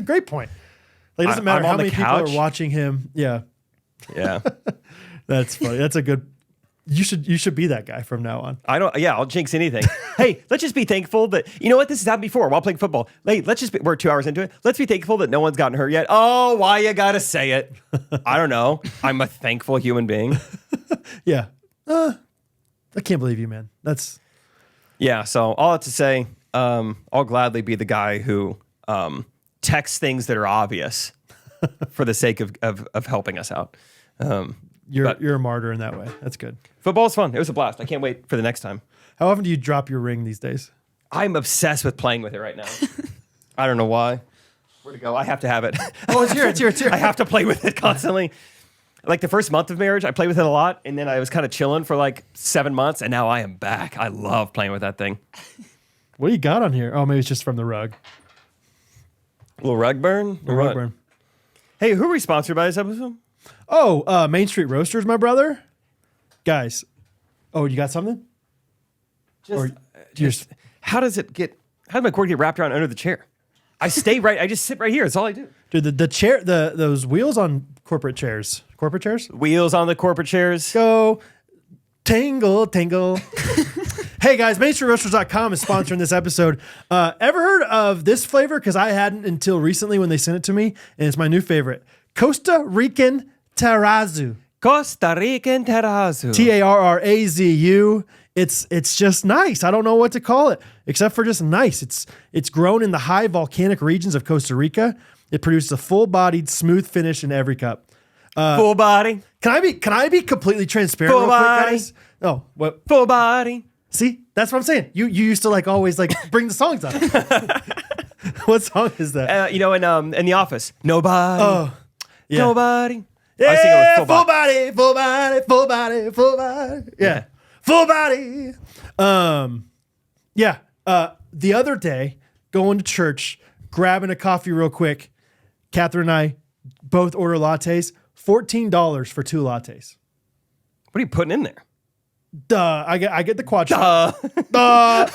great point. Like, it doesn't matter I'm how on the many people couch. are watching him. Yeah, Yeah. that's funny. That's a good. You should be that guy from now on. I'll jinx anything. Hey, let's just be thankful that, you know what? This has happened before while playing football. Hey, we're 2 hours into it. Let's be thankful that no one's gotten hurt yet. Oh, why you gotta say it? I don't know. I'm a thankful human being. Yeah. I can't believe you, man. That's. Yeah. So all that to say, I'll gladly be the guy who texts things that are obvious for the sake of helping us out. You're a martyr in that way. That's good. Football's fun. It was a blast. I can't wait for the next time. How often do you drop your ring these days? I'm obsessed with playing with it right now. I don't know why. Where'd it go? I have to have it. Oh, it's here. It's here. It's here. I have to play with it constantly. Like the first month of marriage, I played with it a lot, and then I was kind of chilling for like 7 months, and now I am back. I love playing with that thing. What do you got on here? Oh, maybe it's just from the rug. A little rug burn? The rug burn. Hey, who are we sponsored by this episode? Oh, Main Street Roasters, my brother. Guys. Oh, you got something? How does my cord get wrapped around under the chair? I just sit right here. That's all I do. Dude, the chair, those wheels on corporate chairs. Corporate chairs? Wheels on the corporate chairs. Go tangle, tangle. Hey guys, MainStreetRoasters.com is sponsoring this episode. Ever heard of this flavor? Because I hadn't until recently when they sent it to me, and it's my new favorite. Costa Rican Terrazzo. Costa Rican Terrazzo. Tarrazu. It's just nice. I don't know what to call it except for just nice. It's grown in the high volcanic regions of Costa Rica. It produces a full-bodied, smooth finish in every cup. Full body. Can I be completely transparent Full real quick, body. guys? Oh, what? Full body. See, that's what I'm saying. You used to like always like bring the songs up. What song is that? In The Office. Nobody. Oh, yeah. Nobody. Yeah, I was thinking it was full body, full body, full body, full body. Yeah, full body. The other day, going to church, grabbing a coffee real quick. Catherine and I both order lattes. $14 for 2 lattes. What are you putting in there? Duh. I get the quad shot. Duh.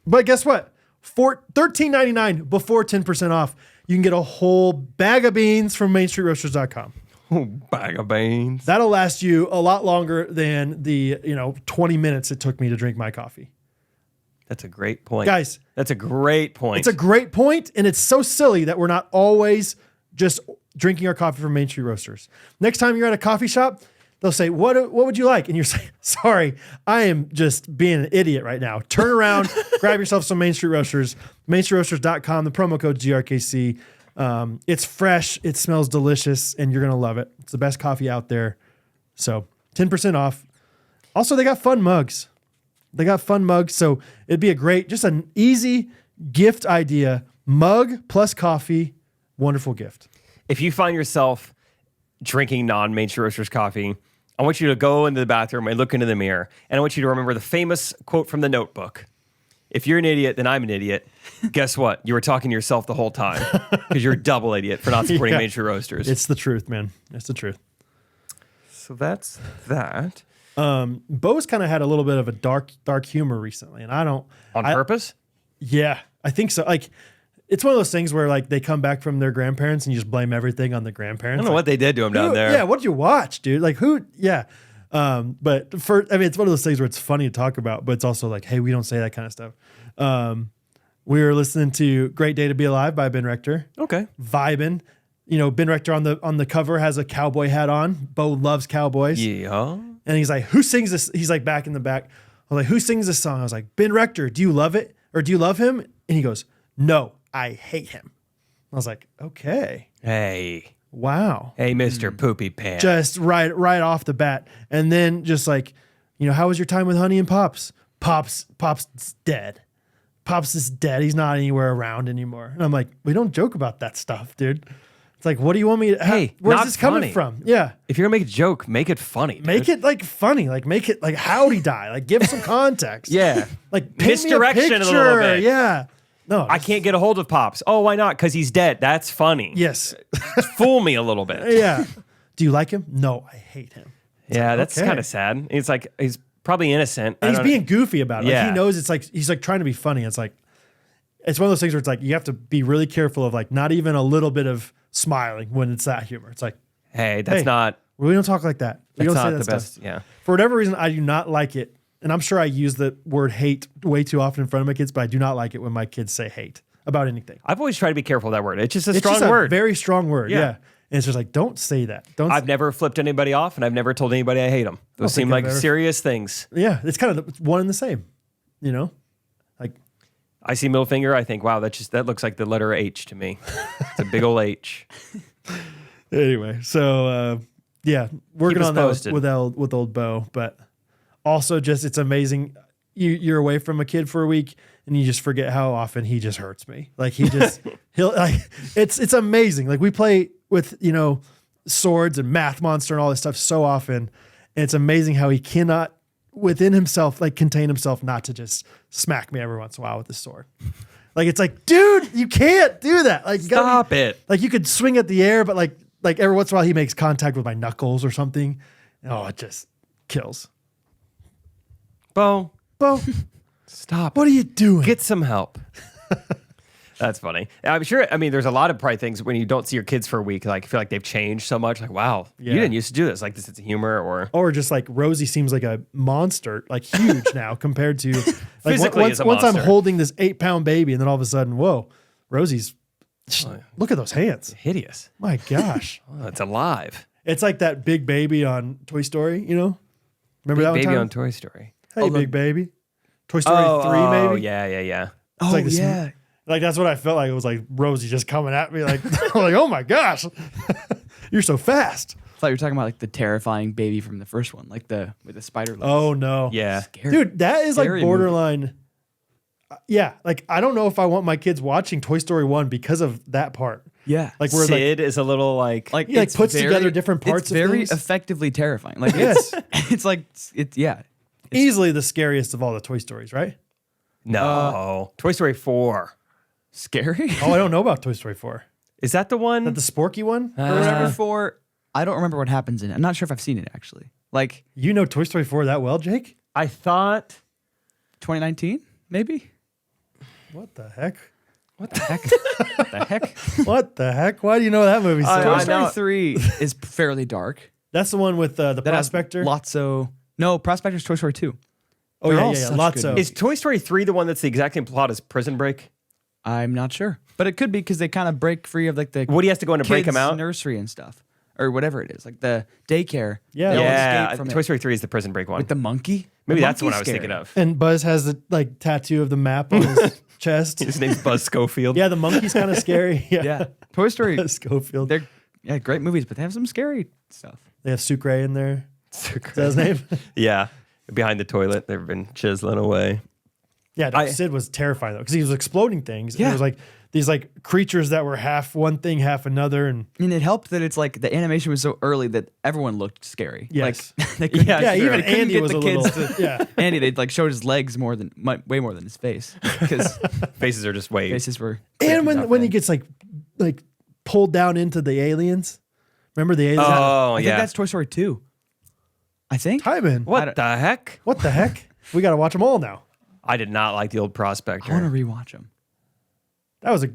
But guess what? For $13.99 before 10% off, you can get a whole bag of beans from MainStreetRoasters.com. Oh, bag of beans. That'll last you a lot longer than the 20 minutes it took me to drink my coffee. That's a great point. Guys. That's a great point. It's a great point, and it's so silly that we're not always just drinking our coffee from Main Street Roasters. Next time you're at a coffee shop, they'll say, what would you like? And you're saying, sorry, I am just being an idiot right now. Turn around, grab yourself some Main Street Roasters, MainStreetRoasters.com, the promo code GRKC. It's fresh, it smells delicious, and you're going to love it. It's the best coffee out there. So 10% off. Also, they got fun mugs. So it'd be just an easy gift idea. Mug plus coffee, wonderful gift. If you find yourself drinking non-Main Street Roasters coffee, I want you to go into the bathroom and look into the mirror, and I want you to remember the famous quote from The Notebook. If you're an idiot, then I'm an idiot. Guess what? You were talking to yourself the whole time because you're a double idiot for not supporting Main Street Roasters. It's the truth, man. It's the truth. So that's that. Bo's kind of had a little bit of a dark humor recently, and On purpose? Yeah, I think so. Like, it's one of those things where like they come back from their grandparents and you just blame everything on the grandparents. I don't know what they did to him down there. Yeah, what did you watch, dude? Like who? Yeah. But it's one of those things where it's funny to talk about, but it's also like, hey, we don't say that kind of stuff. We were listening to "Great Day to Be Alive" by Ben Rector. Okay, vibing. Ben Rector on the cover has a cowboy hat on. Bo loves cowboys. Yeah. And he's like, who sings this? He's like back in the back. I was like, who sings this song? I was like, Ben Rector, do you love it? Or do you love him? And he goes, no, I hate him. I was like, okay. Hey. Wow. Hey, Mr. Poopy Pants. Just right off the bat. And then just like, how was your time with Honey and Pops? Pops is dead. Pops is dead. He's not anywhere around anymore. And I'm like, we don't joke about that stuff, dude. It's like, what do you want me to... Hey, where's this coming from? Yeah. If you're going to make a joke, make it funny, dude. Make it, like, funny. Like, make it, like, how'd he die? Like, give some context. Yeah. Like, paint misdirection me a a little bit. Yeah. No. I can't get a hold of Pops. Oh, why not? Because he's dead. That's funny. Yes. Fool me a little bit. Yeah. Do you like him? No, I hate him. Yeah, that's kind of sad. It's like, he's probably innocent. And he's being goofy about it. Like, Yeah. he knows it's like, he's like trying to be funny. It's like, it's one of those things where it's like, you have to be really careful of like, not even a little bit of smiling when it's that humor. It's like, hey, that's not... We don't talk like that. We That's don't say not that the stuff. best, yeah. For whatever reason, I do not like it. And I'm sure I use the word hate way too often in front of my kids, but I do not like it when my kids say hate about anything. I've always tried to be careful of that word. It's just a It's strong just word. a very strong word. Yeah. Yeah. And it's just like, don't say that. I've never flipped anybody off, and I've never told anybody I hate them. Those seem like serious things. Yeah. It's kind of one and the same, Like, I see middle finger, I think, wow, that looks like the letter H to me. It's a big old H. anyway, so working on that posted. with old Bo, but also just it's amazing. You're away from a kid for a week and you just forget how often he just hurts me. Like he'll like it's amazing. Like we play with swords and Math Monster and all this stuff so often, and it's amazing how he cannot within himself like contain himself not to just smack me every once in a while with the sword. Like it's like, dude, you can't do that. Like you Stop it. Like you could swing at the air, but like every once in a while he makes contact with my knuckles or something. Oh, it just kills. Bo, Bo, stop. what are you doing? Get some help. That's funny. I'm sure. I mean, there's a lot of probably things when you don't see your kids for a week, like feel like they've changed so much. Like, wow, Yeah. you didn't used to do this. Like this sense of humor, or just like Rosie seems like a monster, like huge now compared to like Physically is a once I'm monster. holding this 8-pound baby, and then all of a sudden, whoa, Rosie's. Look at those hands. hideous. My gosh. Oh, it's alive. It's like that big baby on Toy Story, you know? Remember that one Baby time? on Toy Story. Hey, big baby. Toy Story 3, maybe? Oh, yeah. It's like this, like that's what I felt like. It was like Rosie just coming at me like, I'm like, oh my gosh, you're so fast. I thought you were talking about like the terrifying baby from the first one, like with the spider legs. Oh no. Yeah. Scary. Dude, that is like Scary borderline. Yeah. Like, I don't know if I want my kids watching Toy Story 1 because of that part. Yeah. Like where like, Sid is a little like he like it's puts together different parts it's of very things. effectively terrifying. Like Yes. it's like yeah. Easily the scariest of all the Toy Stories, right? no. Toy Story 4. Scary. Oh, I don't know about Toy Story 4. Is that the one? Is that the Sporky one? Remember 4? I don't remember what happens in it. I'm not sure if I've seen it actually. Like You know Toy Story 4 that well, Jake? I thought. 2019, maybe. What the heck? What the heck? What the heck? What the heck? Why do you know that movie so I Toy much? Story 3 is fairly dark. That's the one with the That has prospector. Lotso. No, Prospector's Toy Story 2. Oh They're yeah, all yeah, such lots good of. movies. Is Toy Story 3 the one that's the exact same plot as Prison Break? I'm not sure, but it could be because they kind of break free of like the Woody has to go in to break kids' him out. nursery and stuff, or whatever it is, like the daycare. Yeah. They all Yeah, escape from Toy it. Story 3 is the Prison Break one. With the monkey. Maybe The that's the one I monkey's was thinking scary. of. And Buzz has the like tattoo of the map on his chest. His name's Buzz Schofield. Yeah, the monkey's kind of scary. Yeah. Yeah, Toy Story. Buzz Schofield. They're great movies, but they have some scary stuff. They have Sucre in there. Is that his name? Yeah. Behind the toilet, they've been chiseling away. Yeah, Sid was terrifying though because he was exploding things. And Yeah. there was like these like creatures that were half one thing, half another, and And it helped that it's like the animation was so early that everyone looked scary. yes, Like they couldn't, Yeah, yeah. sure. Even they couldn't Andy get was the a kids little. to. Yeah, Andy, they like showed his legs way more than his face because Faces are just way. faces were. and creepy when he back gets like pulled down into the aliens. Remember the aliens? Oh, then. I yeah. think that's Toy Story 2. I think. Timon. What the heck? What the heck? We got to watch them all now. I did not like the old Prospector. I want to rewatch them. That was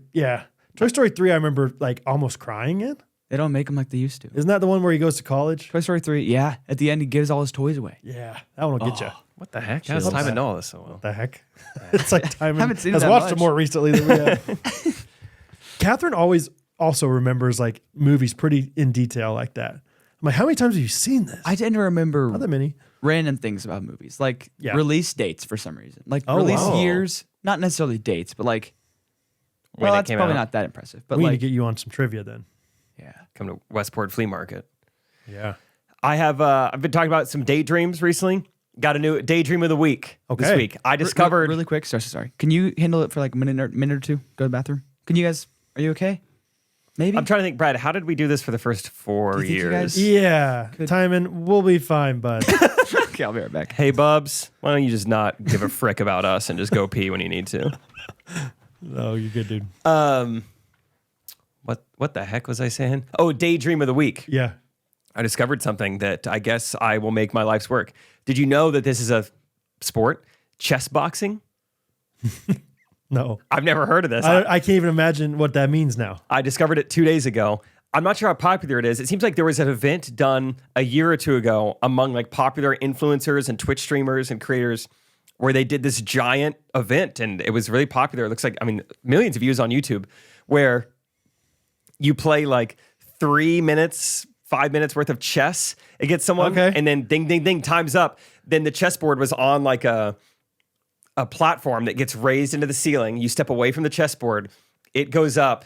Toy Story 3. I remember like almost crying in. They don't make them like they used to. Isn't that the one where he goes to college? Toy Story 3, yeah. At the end, he gives all his toys away. Yeah, that one will get you. What the heck? How does Chills. Timon know all this so well? The heck? It's like Timon Haven't seen it has that watched much. it more recently than we have. Catherine always also remembers like movies pretty in detail like that. I'm like, how many times have you seen this? I tend to remember Not that many. random things about movies, like Yeah. release dates for some reason. Like Oh, release wow. years, not necessarily dates, but like, When well, it that's came probably out. not that impressive. But We need like, to get you on some trivia then. yeah. Come to Westport Flea Market. Yeah. I have. I've been talking about some daydreams recently. Got a new daydream of the week this Okay. week. I discovered. really quick. Sorry. Can you handle it for like a minute or two? Go to the bathroom. Can you guys? Are you okay? Maybe. I'm trying to think, Brad. How did we do this for the first 4 Do you think you years? guys- Yeah. Timon, we'll be fine, bud. Okay, I'll be right back. Hey, Bubs, why don't you just not give a frick about us and just go pee when you need to? Oh, you're good, dude. What the heck was I saying? Oh, daydream of the week. Yeah. I discovered something that I guess I will make my life's work. Did you know that this is a sport? Chess boxing? No. I've never heard of this. I can't even imagine what that means now. I discovered it 2 days ago. I'm not sure how popular it is. It seems like there was an event done a year or two ago among like popular influencers and Twitch streamers and creators where they did this giant event and it was really popular. It looks like, millions of views on YouTube where you play like 3 minutes, 5 minutes worth of chess against someone Okay. and then ding, ding, ding, time's up. Then the chessboard was on like a platform that gets raised into the ceiling. You step away from the chessboard, it goes up,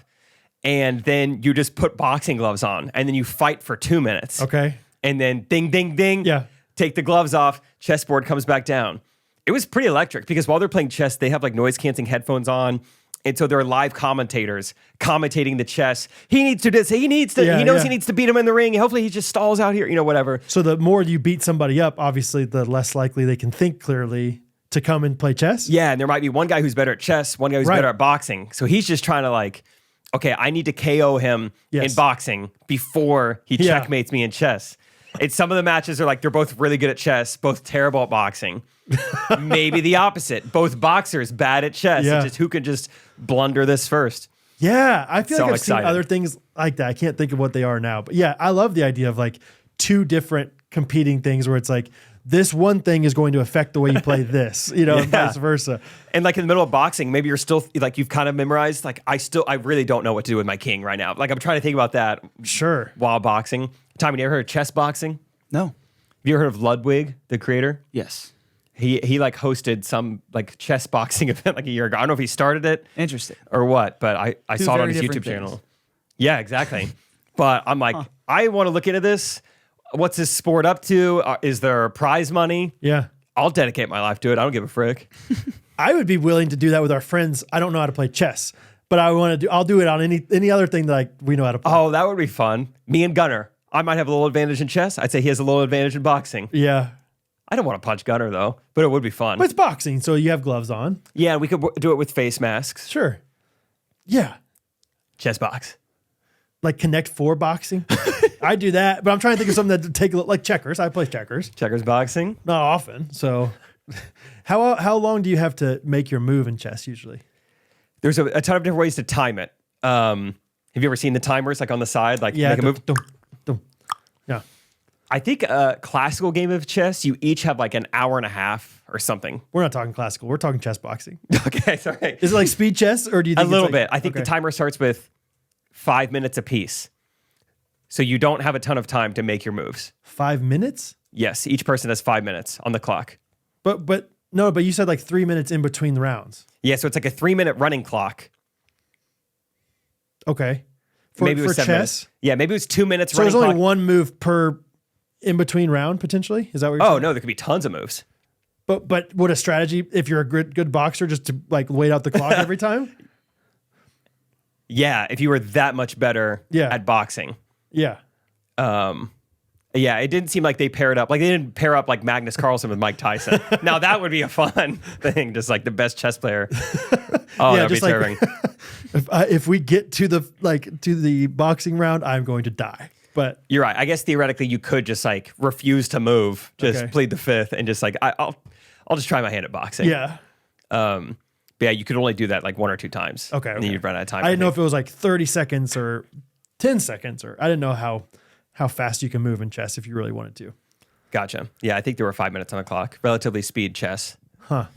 and then you just put boxing gloves on, and then you fight for 2 minutes. Okay. And then ding, ding, ding. Yeah. Take the gloves off, chessboard comes back down. It was pretty electric because while they're playing chess, they have like noise canceling headphones on. And so there are live commentators commentating the chess. He needs to do this. He knows Yeah. he needs to beat him in the ring. Hopefully he just stalls out here, whatever. So the more you beat somebody up, obviously, the less likely they can think clearly to come and play chess. Yeah, and there might be one guy who's better at chess, one guy who's Right. better at boxing. So he's just trying to like, okay, I need to KO him Yes. in boxing before he Yeah. checkmates me in chess. It's some of the matches are like they're both really good at chess, both terrible at boxing. Maybe the opposite. Both boxers bad at chess. Yeah. It's just who can just blunder this first. Yeah, I feel So like I've excited. seen other things like that. I can't think of what they are now. But yeah, I love the idea of like two different competing things where it's like this one thing is going to affect the way you play this, and Yeah. vice versa. And like in the middle of boxing, maybe you're still like you've kind of memorized. Like I really don't know what to do with my king right now. Like I'm trying to think about that Sure. while boxing. Timon, you ever heard of chess boxing? No. Have you ever heard of Ludwig, the creator? Yes. He like hosted some like chess boxing event like a year ago. I don't know if he started it Interesting. or what, but I Two saw it on very his different YouTube channel. things. Yeah, exactly. But I'm like, I want to look into this. What's this sport up to? Is there prize money? Yeah. I'll dedicate my life to it. I don't give a frick. I would be willing to do that with our friends. I don't know how to play chess, but I'll do it on any other thing that we know how to play. Oh, that would be fun. Me and Gunner. I might have a little advantage in chess. I'd say he has a little advantage in boxing. Yeah. I don't want to punch Gunner though, but it would be fun. But it's boxing, so you have gloves on. Yeah, we could do it with face masks. Sure. Yeah. Chess box. Like Connect 4 boxing. I do that, but I'm trying to think of something that take like checkers. I play checkers. Checkers boxing. Not often. So how long do you have to make your move in chess usually? There's a ton of different ways to time it. Have you ever seen the timers like on the side? Like Yeah. make a move? Yeah. I think a classical game of chess, you each have like an hour and a half or something. We're not talking classical. We're talking chess boxing. Okay, sorry. Is it like speed chess or do you A think little it's like, bit. I think the okay. timer starts with 5 minutes apiece. So you don't have a ton of time to make your moves. 5 minutes? Yes, each person has 5 minutes on the clock. But you said like 3 minutes in between the rounds. Yeah, so it's like a 3-minute running clock. Okay. Maybe it was for 7 chess? minutes. Yeah, maybe it was 2 minutes So running there's only clock. one move per in between round potentially? Is that what you're Oh, saying? no, there could be tons of moves. But would a strategy if you're a good boxer just to like wait out the clock every time? Yeah, if you were that much better Yeah. at boxing. Yeah. Yeah, it didn't seem like they paired up. Like they didn't pair up like Magnus Carlsen with Mike Tyson. Now that would be a fun thing, just like the best chess player. Oh, Yeah, that'd be just like- terrifying. If we get to the boxing round, I'm going to die. But You're right. I guess theoretically you could just like refuse to move, just Okay. plead the fifth, and just like I'll just try my hand at boxing. yeah. But yeah, you could only do that like 1 or 2 times. Okay. And then you'd run out of time. I didn't know think. if it was like 30 seconds or 10 seconds or I didn't know how fast you can move in chess if you really wanted to. Gotcha. Yeah, I think there were 5 minutes on the clock. Relatively speed chess. Huh.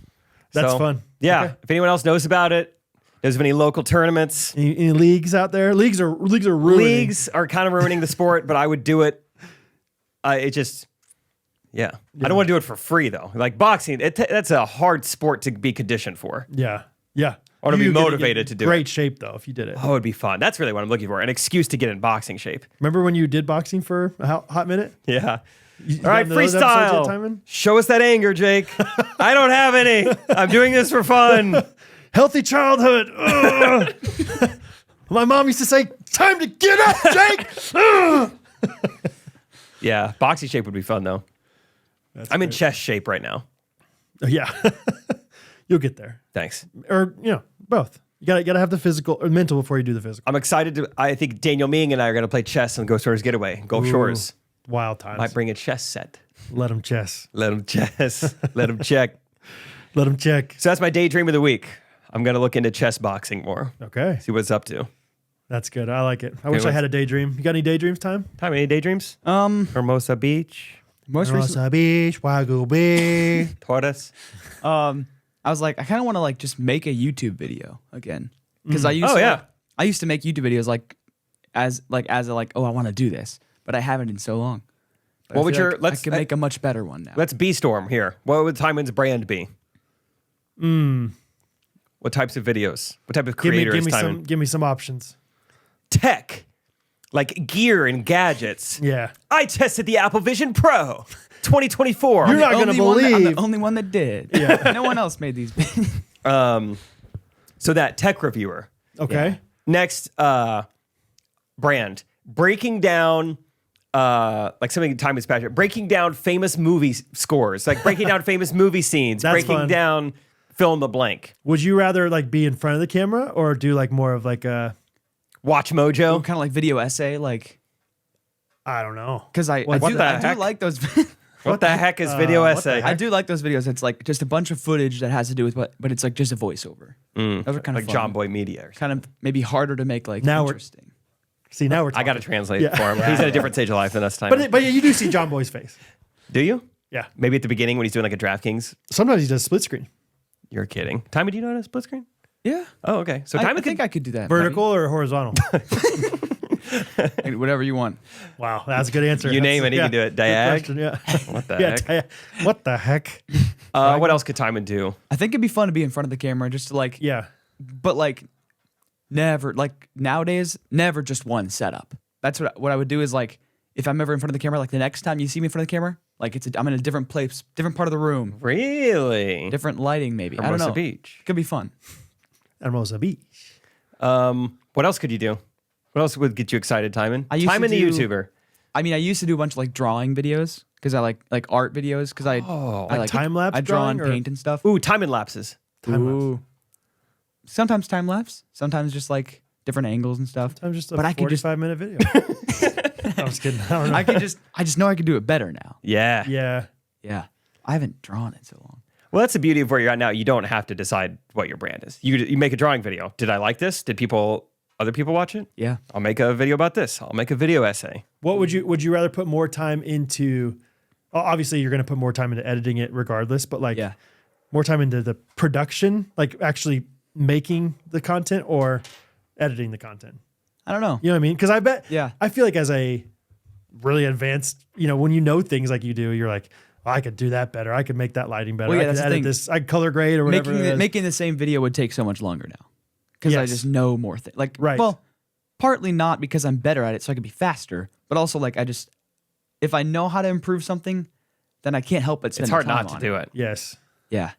That's So, fun. Yeah. Okay. If anyone else knows about it, knows of any local tournaments, Any leagues out there? Leagues are ruining. leagues are kind of ruining the sport, but I would do it. It just, yeah. I don't want to do it for free though. Like boxing, that's a hard sport to be conditioned for. Yeah. Yeah. I wanna be You're gonna motivated get to do great shape though if you did it. Oh, it'd be fun. That's really what I'm looking for. An excuse to get in boxing shape. Remember when you did boxing for a hot minute? Yeah. You All right, got into those episodes yet, freestyle. Timon? Show us that anger, Jake. I don't have any. I'm doing this for fun. Healthy childhood. Ugh. My mom used to say, "Time to get up, Jake." Ugh. Yeah, boxing shape would be fun though. I'm in great. chess shape right now. Yeah. You'll get there. Thanks. Or, both. You gotta have the physical or mental before you do the physical. I'm excited to. I think Daniel Ming and I are going to play chess on Ghostrunners Getaway. Gulf Shores. Wild times. Might bring a chess set. Let them chess. Let him chess. Let him check. Let them check. So that's my daydream of the week. I'm going to look into chess boxing more. Okay. See what it's up to. That's good. I like it. I wish I what's- had a daydream. You got any daydreams, Time? Time, any daydreams? Hermosa Beach, Most recently, Rosa Beach, Wagyu Beach. Tortoise. I was like, I kind of want to like just make a YouTube video again because I used Oh, to, yeah. I used to make YouTube videos as oh, I want to do this, but I haven't in so long. But What I would feel your- like let's- I can make a much better one now. Let's B-storm here. What would Timon's brand be? What types of videos? What type of creator is Timon? give me some options. Tech. Like gear and gadgets. Yeah. I tested the Apple Vision Pro 2024. You're not gonna I'm believe. the only one that did. Yeah. No one else made these. So that tech reviewer. Okay. Next, brand. Breaking down, like something time is passionate. Breaking down famous movie scores. Like breaking down famous movie scenes. That's breaking fun. down fill in the blank. Would you rather like be in front of the camera or do like more of like a Watch Mojo. Kind of like video essay, like I don't know. Because I What do the heck? like those. What the heck is video what the essay? heck? I do like those videos. It's like just a bunch of footage that has to do with but it's like just a voiceover. Those are kind of Like fun. John Boy Media. Or Kind of maybe harder to make like Now we're- interesting. See, now we're I talking. got to translate Yeah. for him. He's at a different stage of life than us. Time. But you do see John Boy's face. Do you? Yeah. Maybe at the beginning when he's doing like a DraftKings. Sometimes he does split screen. You're kidding. Timon, do you know how to split screen? Yeah. Oh, okay. So I Timon think I could do that. Vertical or horizontal? maybe. Whatever you want. Wow, that's a good answer. You That's- name it, he can do it. good Diag? question, yeah. What the Yeah, heck? what the heck? What else could Timon do? I think it'd be fun to be in front of the camera just to like Yeah. but like never like nowadays never just one setup. That's what I would do is like if I'm ever in front of the camera, like the next time you see me in front of the camera, like I'm in a different place, different part of the room, Really? different lighting maybe. I don't Hermosa know. Beach. Could be fun. Hermosa Beach. What else could you do? What else would get you excited, Timon? I used to Timon the do- YouTuber. I mean, I used to do a bunch of like drawing videos because I like art videos because I Like time-lapse I draw and drawing or- paint and stuff. Ooh, Timon lapses. Ooh. Sometimes time lapse, sometimes just like different angles and stuff. I'm just a But I could just 45-minute video. I'm just kidding. I don't know. I just know I could do it better now. Yeah. Yeah. Yeah. I haven't drawn in so long. Well, that's the beauty of where you're at now. You don't have to decide what your brand is. You make a drawing video. Did I like this? Did other people watch it? Yeah. I'll make a video about this. I'll make a video essay. What would you rather put more time into? Obviously, you're going to put more time into editing it regardless, but like Yeah. more time into the production, like actually making the content or editing the content. I don't know. You know what I mean? Because Yeah. I feel like as a really advanced, when you know things like you do, you're like, oh, I could do that better. I could make that lighting better. Well, yeah, I could that's the edit thing. this. I could color grade or whatever. it is. Making the same video would take so much longer now because I Yes. just know more things. Like, Right. well, partly not because I'm better at it, so I could be faster, but also like if I know how to improve something, then I can't help but spend It's hard time not to on do it. Yes. Yeah.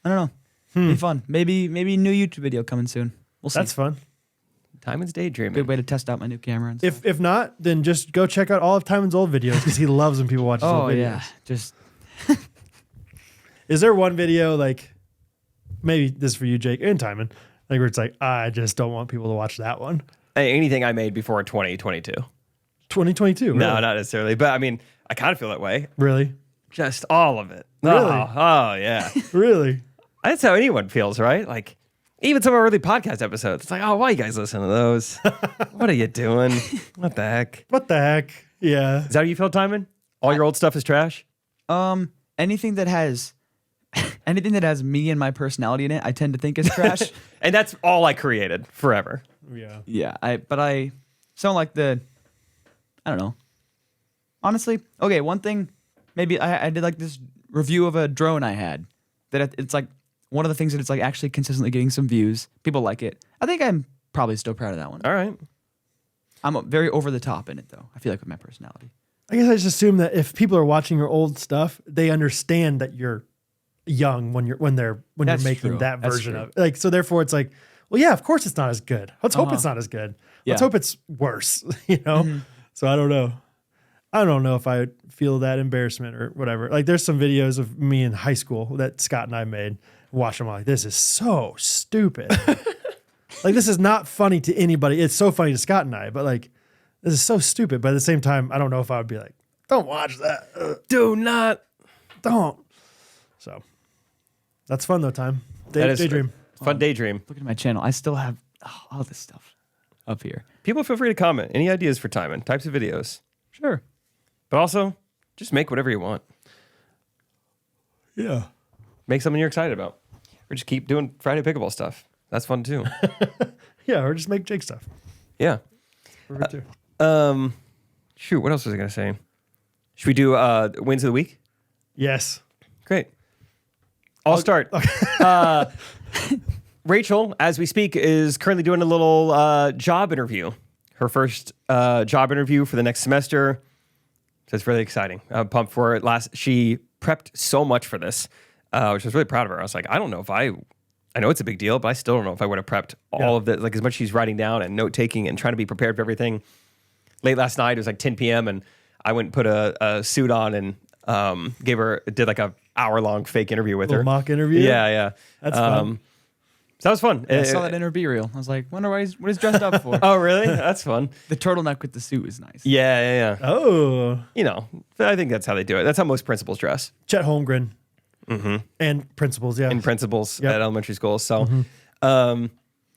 I don't know. Be fun. Maybe new YouTube video coming soon. We'll see. That's fun. Timon's daydreaming. Good way to test out my new camera. And stuff. If not, then just go check out all of Timon's old videos because he loves when people watch his oh old videos. yeah, just Is there one video like maybe this is for you, Jake and Timon, like where it's like I just don't want people to watch that one? Hey, anything I made before 2022. 2022. Really? No, not necessarily. But I mean, I kind of feel that way. Really. Just all of it. Really? Oh yeah. Really. That's how anyone feels, right? Like, even some of our early podcast episodes. It's like, oh, why you guys listen to those? What are you doing? What the heck? What the heck? Yeah. Is that how you feel, Timon? All your old stuff is trash? anything that has me and my personality in it, I tend to think is trash. And that's all I created forever. Yeah. Yeah, I sound like I don't know. Honestly, okay, one thing, maybe I did like this review of a drone I had that it's like one of the things that it's like actually consistently getting some views. People like it. I think I'm probably still proud of that one. All right. I'm very over the top in it though. I feel like with my personality. I guess I just assume that if people are watching your old stuff, they understand that you're young when you're That's making true. that That's version true. of it. Like, so therefore it's like, well, yeah, of course it's not as good. Let's hope it's not as good. Let's Yeah. hope it's worse, So I don't know. I don't know if I feel that embarrassment or whatever. Like there's some videos of me in high school that Scott and I made. Watch them. I'm like, this is so stupid. Like this is not funny to anybody. It's so funny to Scott and I, but like this is so stupid. But at the same time, I don't know if I would be like, don't watch that. Do not. Don't. So that's fun though. Time. That is Daydream. fun daydream. Look at my channel. I still have all this stuff up here. People feel free to comment. Any ideas for Timon? Types of videos. Sure. But also, just make whatever you want. Yeah. Make something you're excited about. Or just keep doing Friday pickleball stuff. That's fun too. Yeah. Or just make Jake stuff. Yeah. Perfect too. Shoot, what else was I going to say? Should we do wins of the week? Yes. Great. I'll start. Rachel, as we speak, is currently doing a little job interview. Her first job interview for the next semester. So it's really exciting. I'm pumped for it. She prepped so much for this, which I was really proud of her. I was like, I don't know if I know it's a big deal, but I still don't know if I would have prepped all of the, like as much as she's writing down and note taking and trying to be prepared for everything. Late last night, it was like 10 p.m. and I went and put a suit on and did like a hour-long fake interview with her. Mock interview. Yeah. That's fun. So that was fun. I saw that in her B-reel. I was like, wonder what he's dressed up for. Oh, really? That's fun. The turtleneck with the suit is nice. Yeah. Oh. You know, I think that's how they do it. That's how most principals dress. Chet Holmgren. And principals, yeah. In principals Yep. at elementary schools. So, so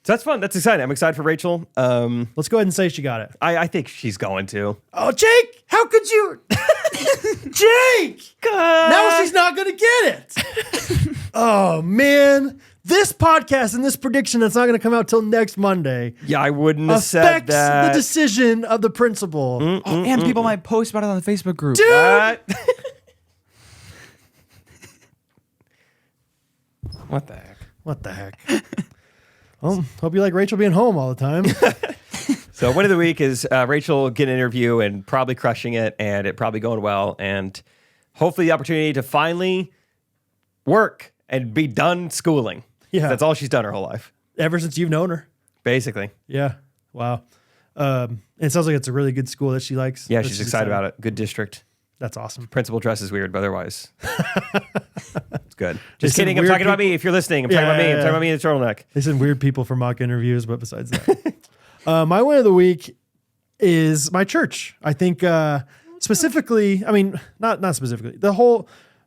that's fun. That's exciting. I'm excited for Rachel. Let's go ahead and say she got it. I think she's going to. Oh, Jake, how could you? Jake! Now she's not going to get it. Oh, man. This podcast and this prediction that's not going to come out till next Monday Yeah, I wouldn't have said affects that. the decision of the principal. And people might post about it on the Facebook group. Dude! What the heck? What the heck? Well, hope you like Rachel being home all the time. So win of the week is Rachel getting an interview and probably crushing it and it probably going well and hopefully the opportunity to finally work and be done schooling. Yeah. That's all she's done her whole life. Ever since you've known her. Basically. Yeah. Wow. It sounds like it's a really good school that she likes. Yeah, that she's excited about it. Good district. That's awesome. Principal dress is weird, but otherwise it's good. Just said kidding. I'm weird talking about me. If you're listening, I'm talking about me. I'm talking about me in the turtleneck. They send weird people for mock interviews, but besides that, my win of the week is my church. I think specifically, I mean, not specifically.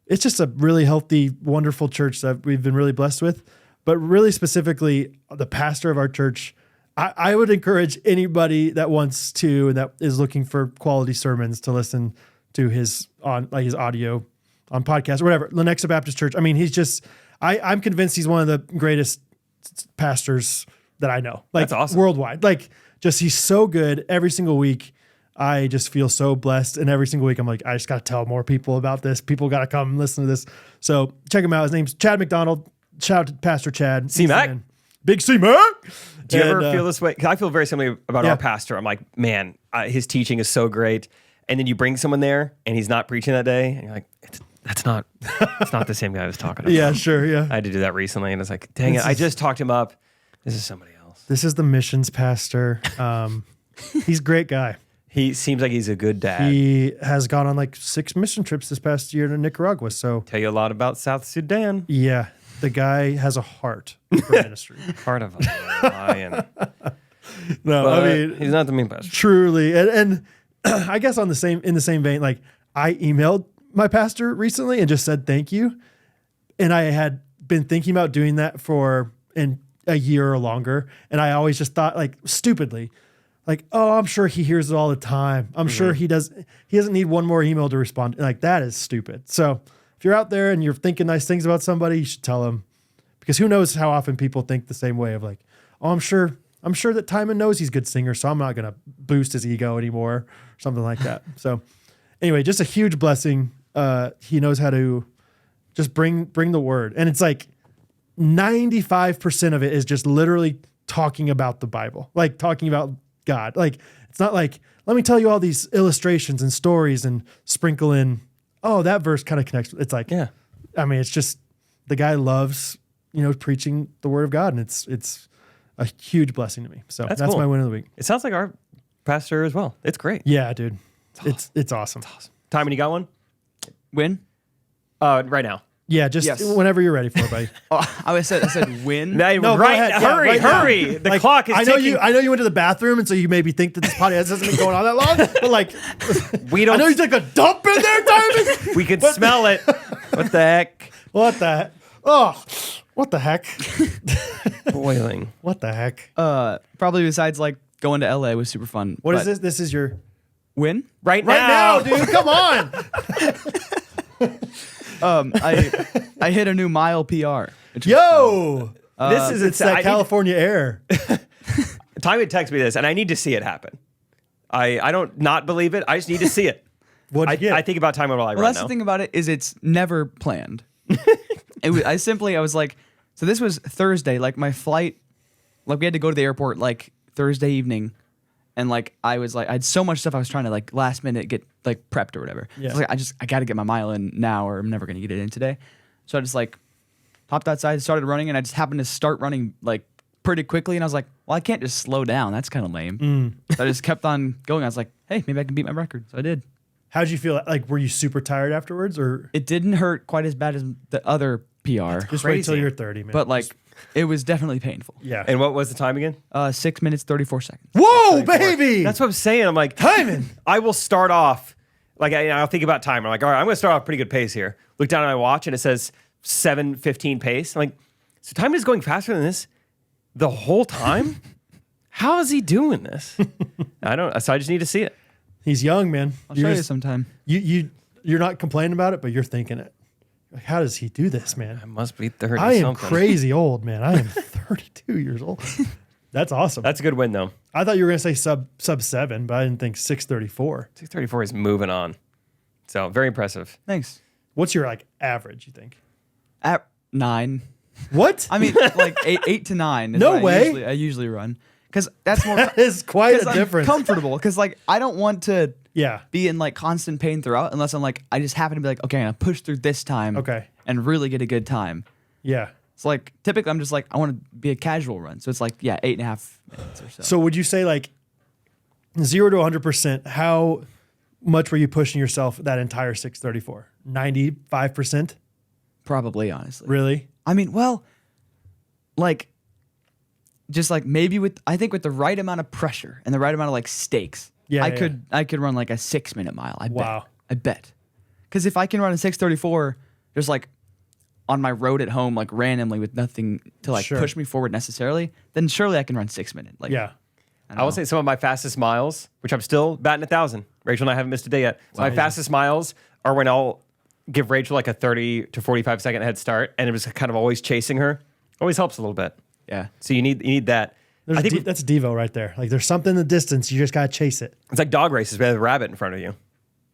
It's just a really healthy, wonderful church that we've been really blessed with. But really specifically, the pastor of our church, I would encourage anybody that wants to and that is looking for quality sermons to listen to his audio on podcast or whatever. Lenexa Baptist Church. I mean, he's just, I'm convinced he's one of the greatest pastors that I know. Like, that's awesome. Worldwide. Like, just he's so good every single week. I just feel so blessed. And every single week I'm like, I just got to tell more people about this. People got to come listen to this. So check him out. His name's Chad McDonald. Shout out to Pastor Chad. C-Mac. Big C-Mac. Do you ever feel this way? 'Cause I feel very similarly about Yeah. our pastor. I'm like, man, his teaching is so great. And then you bring someone there and he's not preaching that day. And you're like, it's not the same guy I was talking about. Yeah, sure. Yeah. I had to do that recently. And I was like, dang it. I just talked him up. This is somebody else. This is the missions pastor. He's a great guy. He seems like he's a good dad. He has gone on like 6 mission trips this past year to Nicaragua. So Tell you a lot about South Sudan. yeah, the guy has a heart for ministry. Part of a lion. No, But I mean, he's not the main pastor. truly. And I guess in the same vein, like I emailed my pastor recently and just said thank you. And I had been thinking about doing that for a year or longer. And I always just thought like stupidly, like, oh, I'm sure he hears it all the time. I'm sure he doesn't need one more email to respond. Like that is stupid. So if you're out there and you're thinking nice things about somebody, you should tell them, because who knows how often people think the same way of like, oh, I'm sure that Timon knows he's a good singer, so I'm not going to boost his ego anymore, or something like that. So anyway, just a huge blessing. He knows how to just bring the word. And it's like 95% of it is just literally talking about the Bible, like talking about God. Like, it's not like, let me tell you all these illustrations and stories and sprinkle in, oh, that verse kind of connects. It's like, Yeah. I mean, it's just, the guy loves, preaching the word of God, and it's a huge blessing to me. So that's cool. my win of the week. It sounds like our pastor as well. It's great. Yeah, dude. It's awesome. Timon, you got one? Win? Right now. Yeah, just Yes. whenever you're ready for it, buddy. Oh, I said win. No, No, go right. ahead. Yeah, Hurry, right now. hurry. The Like, clock is I know ticking. you went to the bathroom, and so you maybe think that this podcast hasn't been going on that long. But like, We I don't. know you took a dump in there, Timon. We could smell it. What the heck? What the heck? Oh, what the heck? Boiling. What the heck? Probably besides like going to LA was super fun. What is But this? This is your Win? Right now, dude. Come on. I hit a new mile PR. Yo, This is it's that I California air. Timon texted me this, and I need to see it happen. I don't not believe it. I just need to see it. What'd you get? I think about Timon while I Well, run that's now. the thing about it is it's never planned. I was like, so this was Thursday. Like my flight, like we had to go to the airport like Thursday evening, and like I had so much stuff I was trying to like last minute get like prepped or whatever. Yeah. So I was like, I got to get my mile in now, or I'm never gonna get it in today. So I just like hopped outside, started running, and I just happened to start running like pretty quickly, and I was like, well, I can't just slow down. That's kind of lame. So I just kept on going. I was like, hey, maybe I can beat my record. So I did. How'd you feel? Like, were you super tired afterwards, or It didn't hurt quite as bad as the other PR. Just wait till Crazy. you're 30, man. But like, it was definitely painful. yeah. And what was the time again? 6 minutes 34 seconds. Whoa, baby! That's what I'm saying. I'm like, Timon. I will start off, like, I'll think about time. I'm like, all right, I'm going to start off pretty good pace here. Look down at my watch and it says 7:15 pace. I'm like, so Timon is going faster than this the whole time? How is he doing this? I don't, so I just need to see it. He's young, man. I'll show you sometime. You're not complaining about it, but you're thinking it. Like, how does he do this, man? I must be 30 I am something. crazy old, man. I am 32 years old. That's awesome. That's a good win, though. I thought you were gonna say sub 7, but I didn't think 6:34. 6:34 is moving on. So very impressive. Thanks. What's your like average? You think? At 9. What? I mean, like 8 to 9. Is No what way. I usually run because that's more. that is quite a 'cause I'm difference. comfortable because like I don't want to Yeah. be in like constant pain throughout unless I'm like I just happen to be like okay I'm gonna push through this time Okay. and really get a good time. Yeah. It's like typically I'm just like I want to be a casual run, so it's like 8.5 minutes or so. So would you say like 0 to 100%? How much were you pushing yourself that entire 6:34? 95%? Probably honestly. Really? I mean, well, like just like maybe I think with the right amount of pressure and the right amount of like stakes, Yeah, I could run like a 6-minute mile. Wow. I bet. Because if I can run a 6:34, just like on my road at home, like randomly with nothing to like Sure. push me forward necessarily, then surely I can run 6 minutes. Like Yeah. I will say some of my fastest miles, which I'm still batting 1,000. Rachel and I haven't missed a day yet. So my fastest miles are when I'll give Rachel like a 30 to 45 second head start, and it was kind of always chasing her. Always helps a little bit. Yeah. So you need that. I think That's Devo right there. Like there's something in the distance. You just gotta chase it. it's like dog races. We have a rabbit in front of you.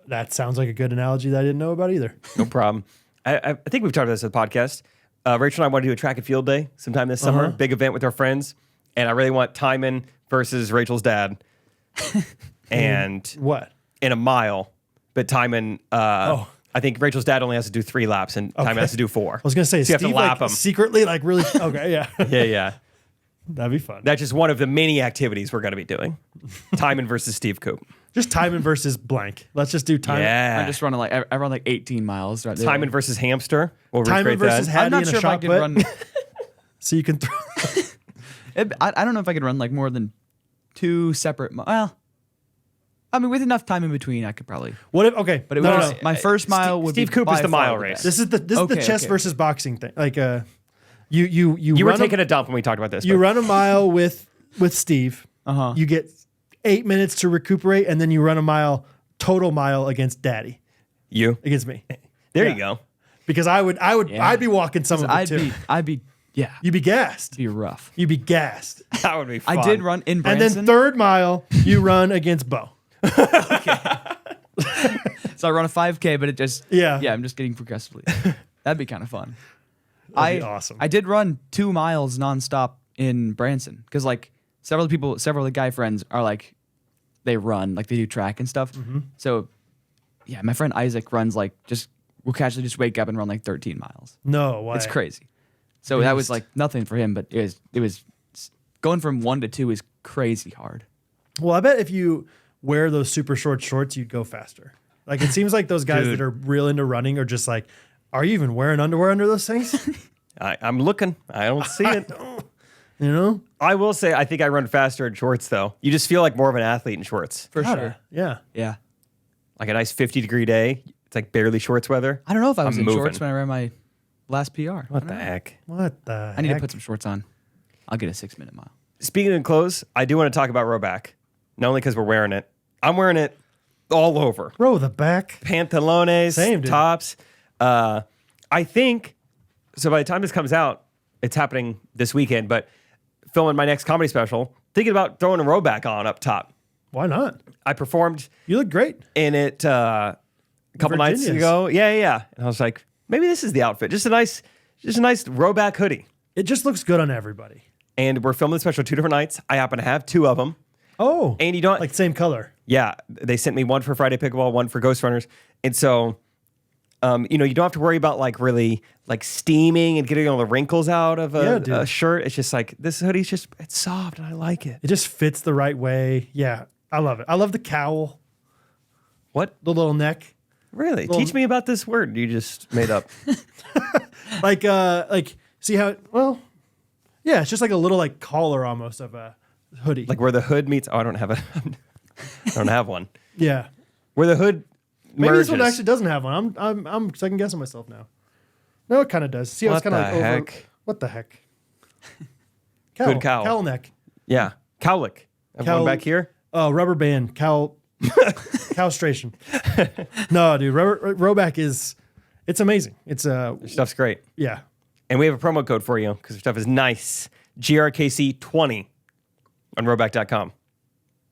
That sounds like a good analogy that I didn't know about either. No problem. I think we've talked about this on the podcast. Rachel and I want to do a track and field day sometime this summer. Big event with our friends. And I really want Timon versus Rachel's dad. And What? in a mile. But Timon, I think Rachel's dad only has to do 3 laps and Timon has to do 4. I was gonna say So you have Steve to lap like, him. secretly, like really. Okay, yeah. Yeah. That'd be fun. That's just one of the many activities we're going to be doing. Timon versus Steve Coop. Just Timon versus blank. Let's just do Timon. Yeah. I'm just running like I run like 18 miles right there. Timon versus hamster. We'll Timon recreate versus that. Haddie I'm not in a sure if I shot can put. run. So you can throw. I don't know if I could run like more than 2 separate. Well, I mean, with enough time in between, I could probably. What if? Okay, But it no, was no. my first mile would Steve be Coop is by the far mile race. best. This is the Okay, chess okay. versus boxing thing. Like you You were run taking a dump when we talked about this. you but run a mile with Steve. Uh-huh. You get 8 minutes to recuperate, and then you run a total mile against Daddy, against me. There Yeah. you go. Because I'd be walking some of it too. Yeah, You'd be gassed. be rough. You'd be gassed. That would be fun. I did run in And Branson. then third mile, you run against Bo. So I run a 5K, but it just Yeah. I'm just getting progressively. That'd be kind of fun. That'd be awesome. I did run 2 miles nonstop in Branson because like several of the guy friends are like they run like they do track and stuff. Mm-hmm. So yeah, my friend Isaac runs like we'll casually just wake up and run like 13 miles. No way. It's crazy. So that was Beast. like nothing for him, but it was going from 1 to 2 is crazy hard. Well, I bet if you wear those super short shorts, you'd go faster. Like it seems like those guys that are real into running are just like, are you even wearing underwear under those things? I'm looking. I don't see it. You know? I will say, I think I run faster in shorts, though. You just feel like more of an athlete in shorts. For Gotta. sure. Yeah. Yeah. Like a nice 50-degree day. It's like barely shorts weather. I don't know if I was I'm in moving. shorts when I ran my last PR. What the heck? What the I need to heck? put some shorts on. I'll get a 6-minute mile. Speaking of clothes, I do want to talk about Roback. Not only because we're wearing it. I'm wearing it all over. Row the back. Pantalones, Same, dude. tops. I think, so by the time this comes out, it's happening this weekend, but filming my next comedy special, thinking about throwing a Roback on up top. Why not? I performed You look great. in it a couple nights Virginia's. ago. Yeah. And I was like, maybe this is the outfit. Just a nice Roback hoodie. It just looks good on everybody. And we're filming the special 2 different nights. I happen to have 2 of them. Oh. And you don't Like same color. Yeah, they sent me one for Friday Pickleball, one for Ghostrunners, and so, you don't have to worry about like really like steaming and getting all the wrinkles out of a shirt. It's just like this hoodie's it's soft and I like it. It just fits the right way. Yeah. I love it. I love the cowl, What? the little neck. Really? Well, Teach me about this word you just made up. like see how well, yeah, it's just like a little like collar almost of a hoodie. Like where the hood meets. Oh, I don't have a. I don't have one. yeah, Where the hood maybe merges. this one actually doesn't have one. I'm second guessing myself now. No, it kind of does. See how What it's kind of the like over. heck? What the heck? Good cowl. Cowl neck. Yeah. Cowlick. Have one back here. Oh, rubber band. Castration. No, dude. Roback is. It's amazing. It's Your stuff's great. yeah. And we have a promo code for you because your stuff is nice. GRKC20 on Roback.com.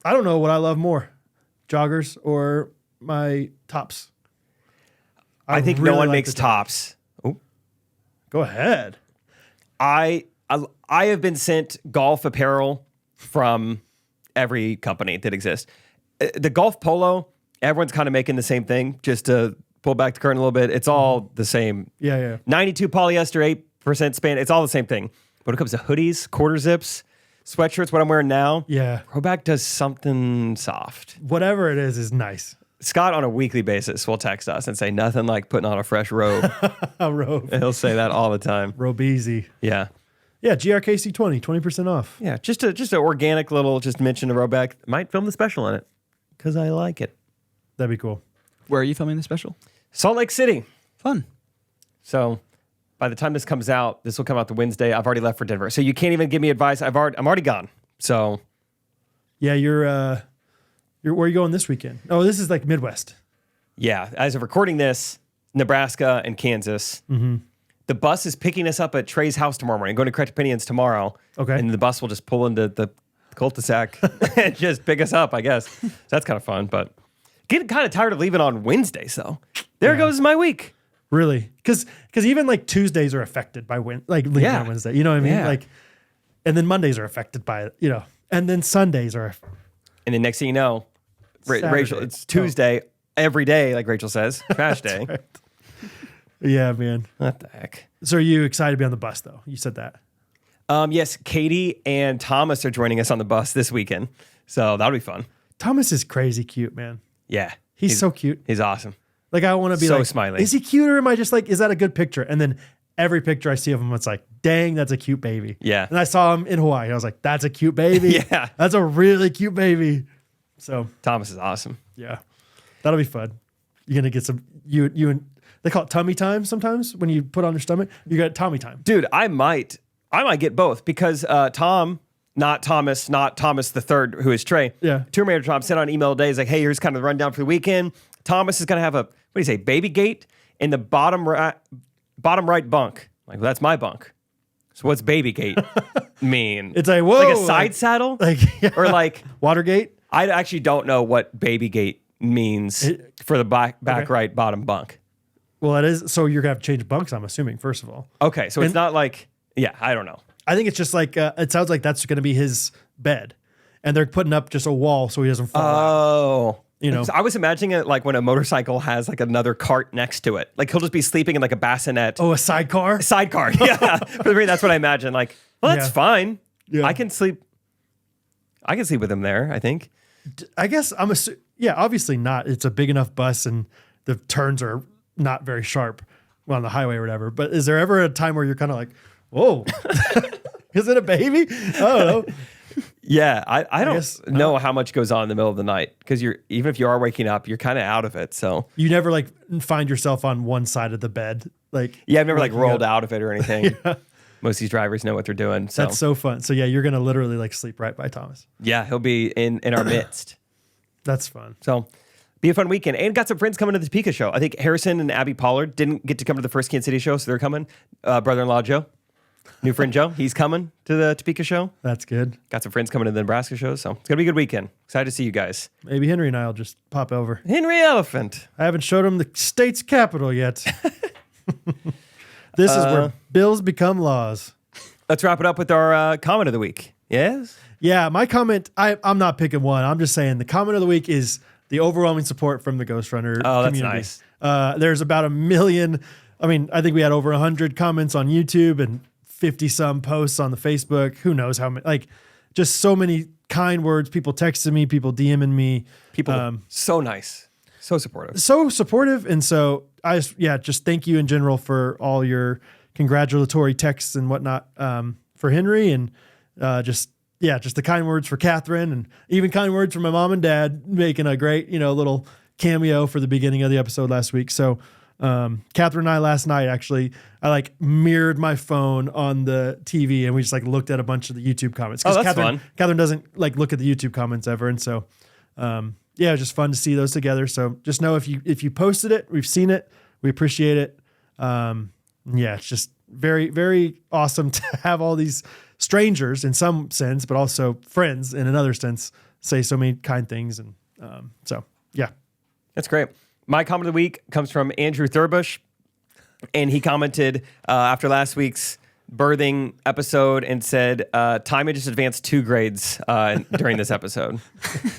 I don't know what I love more, joggers or my tops. I think really no one like makes the joggers. tops. Oh, Go ahead. I have been sent golf apparel from every company that exists. The golf polo, everyone's kind of making the same thing. Just to pull back the curtain a little bit, it's all the same. Yeah. 92 polyester, 8% span. It's all the same thing. But when it comes to hoodies, quarter zips, sweatshirts, what I'm wearing now, Yeah. Roback does something soft. Whatever it is nice. Scott on a weekly basis will text us and say nothing like putting on a fresh robe. A robe. And he'll say that all the time. Robe easy. Yeah. Yeah, GRKC 20% off. Yeah, just an organic little just mention of Roback. Might film the special on it because I like it. That'd be cool. Where are you filming the special? Salt Lake City. Fun. So by the time this comes out, this will come out the Wednesday. I've already left for Denver, so you can't even give me advice. I'm already gone. So Yeah, you're where are you going this weekend? Oh, this is like Midwest. yeah, as of recording this, Nebraska and Kansas. Mm-hmm. The bus is picking us up at Trey's house tomorrow morning. Going to Correct Opinions tomorrow. Okay. And the bus will just pull into the cul-de-sac and just pick us up, I guess. So that's kind of fun, but getting kind of tired of leaving on Wednesdays, though. There goes my week. Really? Because even like Tuesdays are affected by leaving Yeah. on Wednesday. You know what I mean? Yeah. Like, and then Mondays are affected by it. You know, and then Sundays are. And then next thing you know, Saturday. Rachel, it's Tuesday every day, like Rachel says, trash day. Right. Yeah, man. What the heck? So are you excited to be on the bus though? You said that. Yes, Katie and Thomas are joining us on the bus this weekend, so that'll be fun. Thomas is crazy cute, man. Yeah, He's so cute. He's awesome. Like I want to be So like, smiley. Is he cute or am I just like, is that a good picture? And then every picture I see of him, it's like, dang, that's a cute baby. Yeah. And I saw him in Hawaii. I was like, that's a cute baby. Yeah. That's a really cute baby. So Thomas is awesome. yeah, that'll be fun. You're gonna get some you and they call it tummy time sometimes when you put on your stomach. You got tummy time. Dude, I might get both because Tom, not Thomas the third, who is Trey. Yeah. Tour manager Tom sent out an email today. He's like, hey, here's kind of the rundown for the weekend. Thomas is gonna have a, what do you say, baby gate in the bottom right bunk. Like, well, that's my bunk. So what's baby gate mean? It's like, whoa, like a side saddle? like yeah. Or like, Watergate. I actually don't know what baby gate means for the back Okay. right bottom bunk. Well, it is. So you're gonna have to change bunks. I'm assuming first of all. Okay, so it's not like, yeah, I don't know. I think it's just like it sounds like that's gonna be his bed, and they're putting up just a wall so he doesn't fall out. Oh. You know. I was imagining it like when a motorcycle has like another cart next to it. Like he'll just be sleeping in like a bassinet. Oh, a sidecar. Sidecar. Yeah. For me, that's what I imagine. Like, well, that's Yeah. fine. Yeah. I can sleep with him there, I think. I guess yeah, obviously not. It's a big enough bus and the turns are not very sharp on the highway or whatever. But is there ever a time where you're kind of like, whoa, is it a baby? I don't know. Yeah, I don't guess know how much goes on in the middle of the night because even if you are waking up, you're kind of out of it. So You never like find yourself on one side of the bed. Like, yeah, I've never like waking rolled up. out of it or anything. Most of these drivers know what they're doing. So That's so fun. So yeah, you're going to literally like sleep right by Thomas. yeah, he'll be in our midst. That's fun. So be a fun weekend. And got some friends coming to the Topeka show. I think Harrison and Abby Pollard didn't get to come to the first Kansas City show, so they're coming. Brother-in-law Joe, new friend Joe, he's coming to the Topeka show. That's good. Got some friends coming to the Nebraska show, so it's going to be a good weekend. Excited to see you guys. Maybe Henry and I will just pop over. Henry Elephant. I haven't showed him the state's capital yet. This is where bills become laws. Let's wrap it up with our comment of the week. Yes? Yeah, my comment, I'm not picking one. I'm just saying the comment of the week is the overwhelming support from the Ghostrunner Oh, that's community. nice. There's about 1 million. I mean, I think we had over 100 comments on YouTube and 50 some posts on the Facebook. Who knows how many, like just so many kind words. People texting me, people DMing me. People, so nice. So supportive. So supportive. And so just thank you in general for all your congratulatory texts and whatnot for Henry, and just the kind words for Catherine, and even kind words for my mom and dad, making a great, little cameo for the beginning of the episode last week. So Catherine and I last night, actually, I like mirrored my phone on the TV and we just like looked at a bunch of the YouTube comments. Oh, that's fun. Catherine doesn't like look at the YouTube comments ever. And so, it was just fun to see those together. So just know if you posted it, we've seen it, we appreciate it. It's just very, very awesome to have all these strangers in some sense, but also friends in another sense, say so many kind things. And that's great. My comment of the week comes from Andrew Thurbush, and he commented after last week's birthing episode and said, Timon just advanced 2 grades during this episode.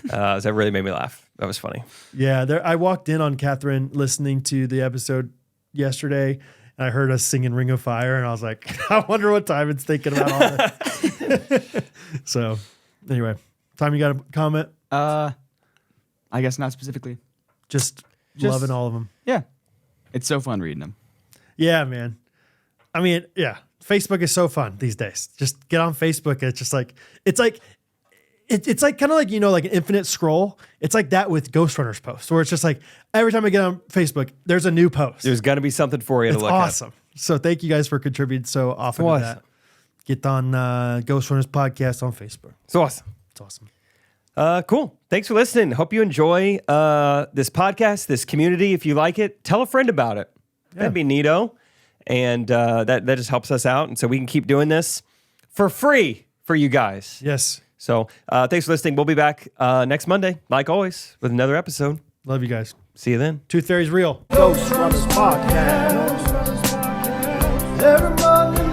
So that really made me laugh. That was funny. Yeah, I walked in on Catherine listening to the episode yesterday, and I heard us singing Ring of Fire, and I was like, I wonder what Timon's thinking about all that. So anyway, Timon, you got a comment? I guess not specifically. Just loving all of them. Yeah. It's so fun reading them. Yeah, man. I mean, yeah. Facebook is so fun these days. Just get on Facebook. And it's just like, it's like kind of like, like an infinite scroll. It's like that with Ghostrunners posts, where it's just like every time I get on Facebook, there's a new post. There's going to be something for you to look at. Awesome. So thank you guys for contributing so often to that. Get on Ghostrunners podcast on Facebook. It's awesome. It's awesome. Cool. Thanks for listening. Hope you enjoy this podcast, this community. If you like it, tell a friend about it. That'd be neato. And that just helps us out. And so we can keep doing this for free for you guys. Yes. So thanks for listening. We'll be back next Monday, like always, with another episode. Love you guys. See you then. Tooth Fairy's real. Ghostrunners podcast. Everybody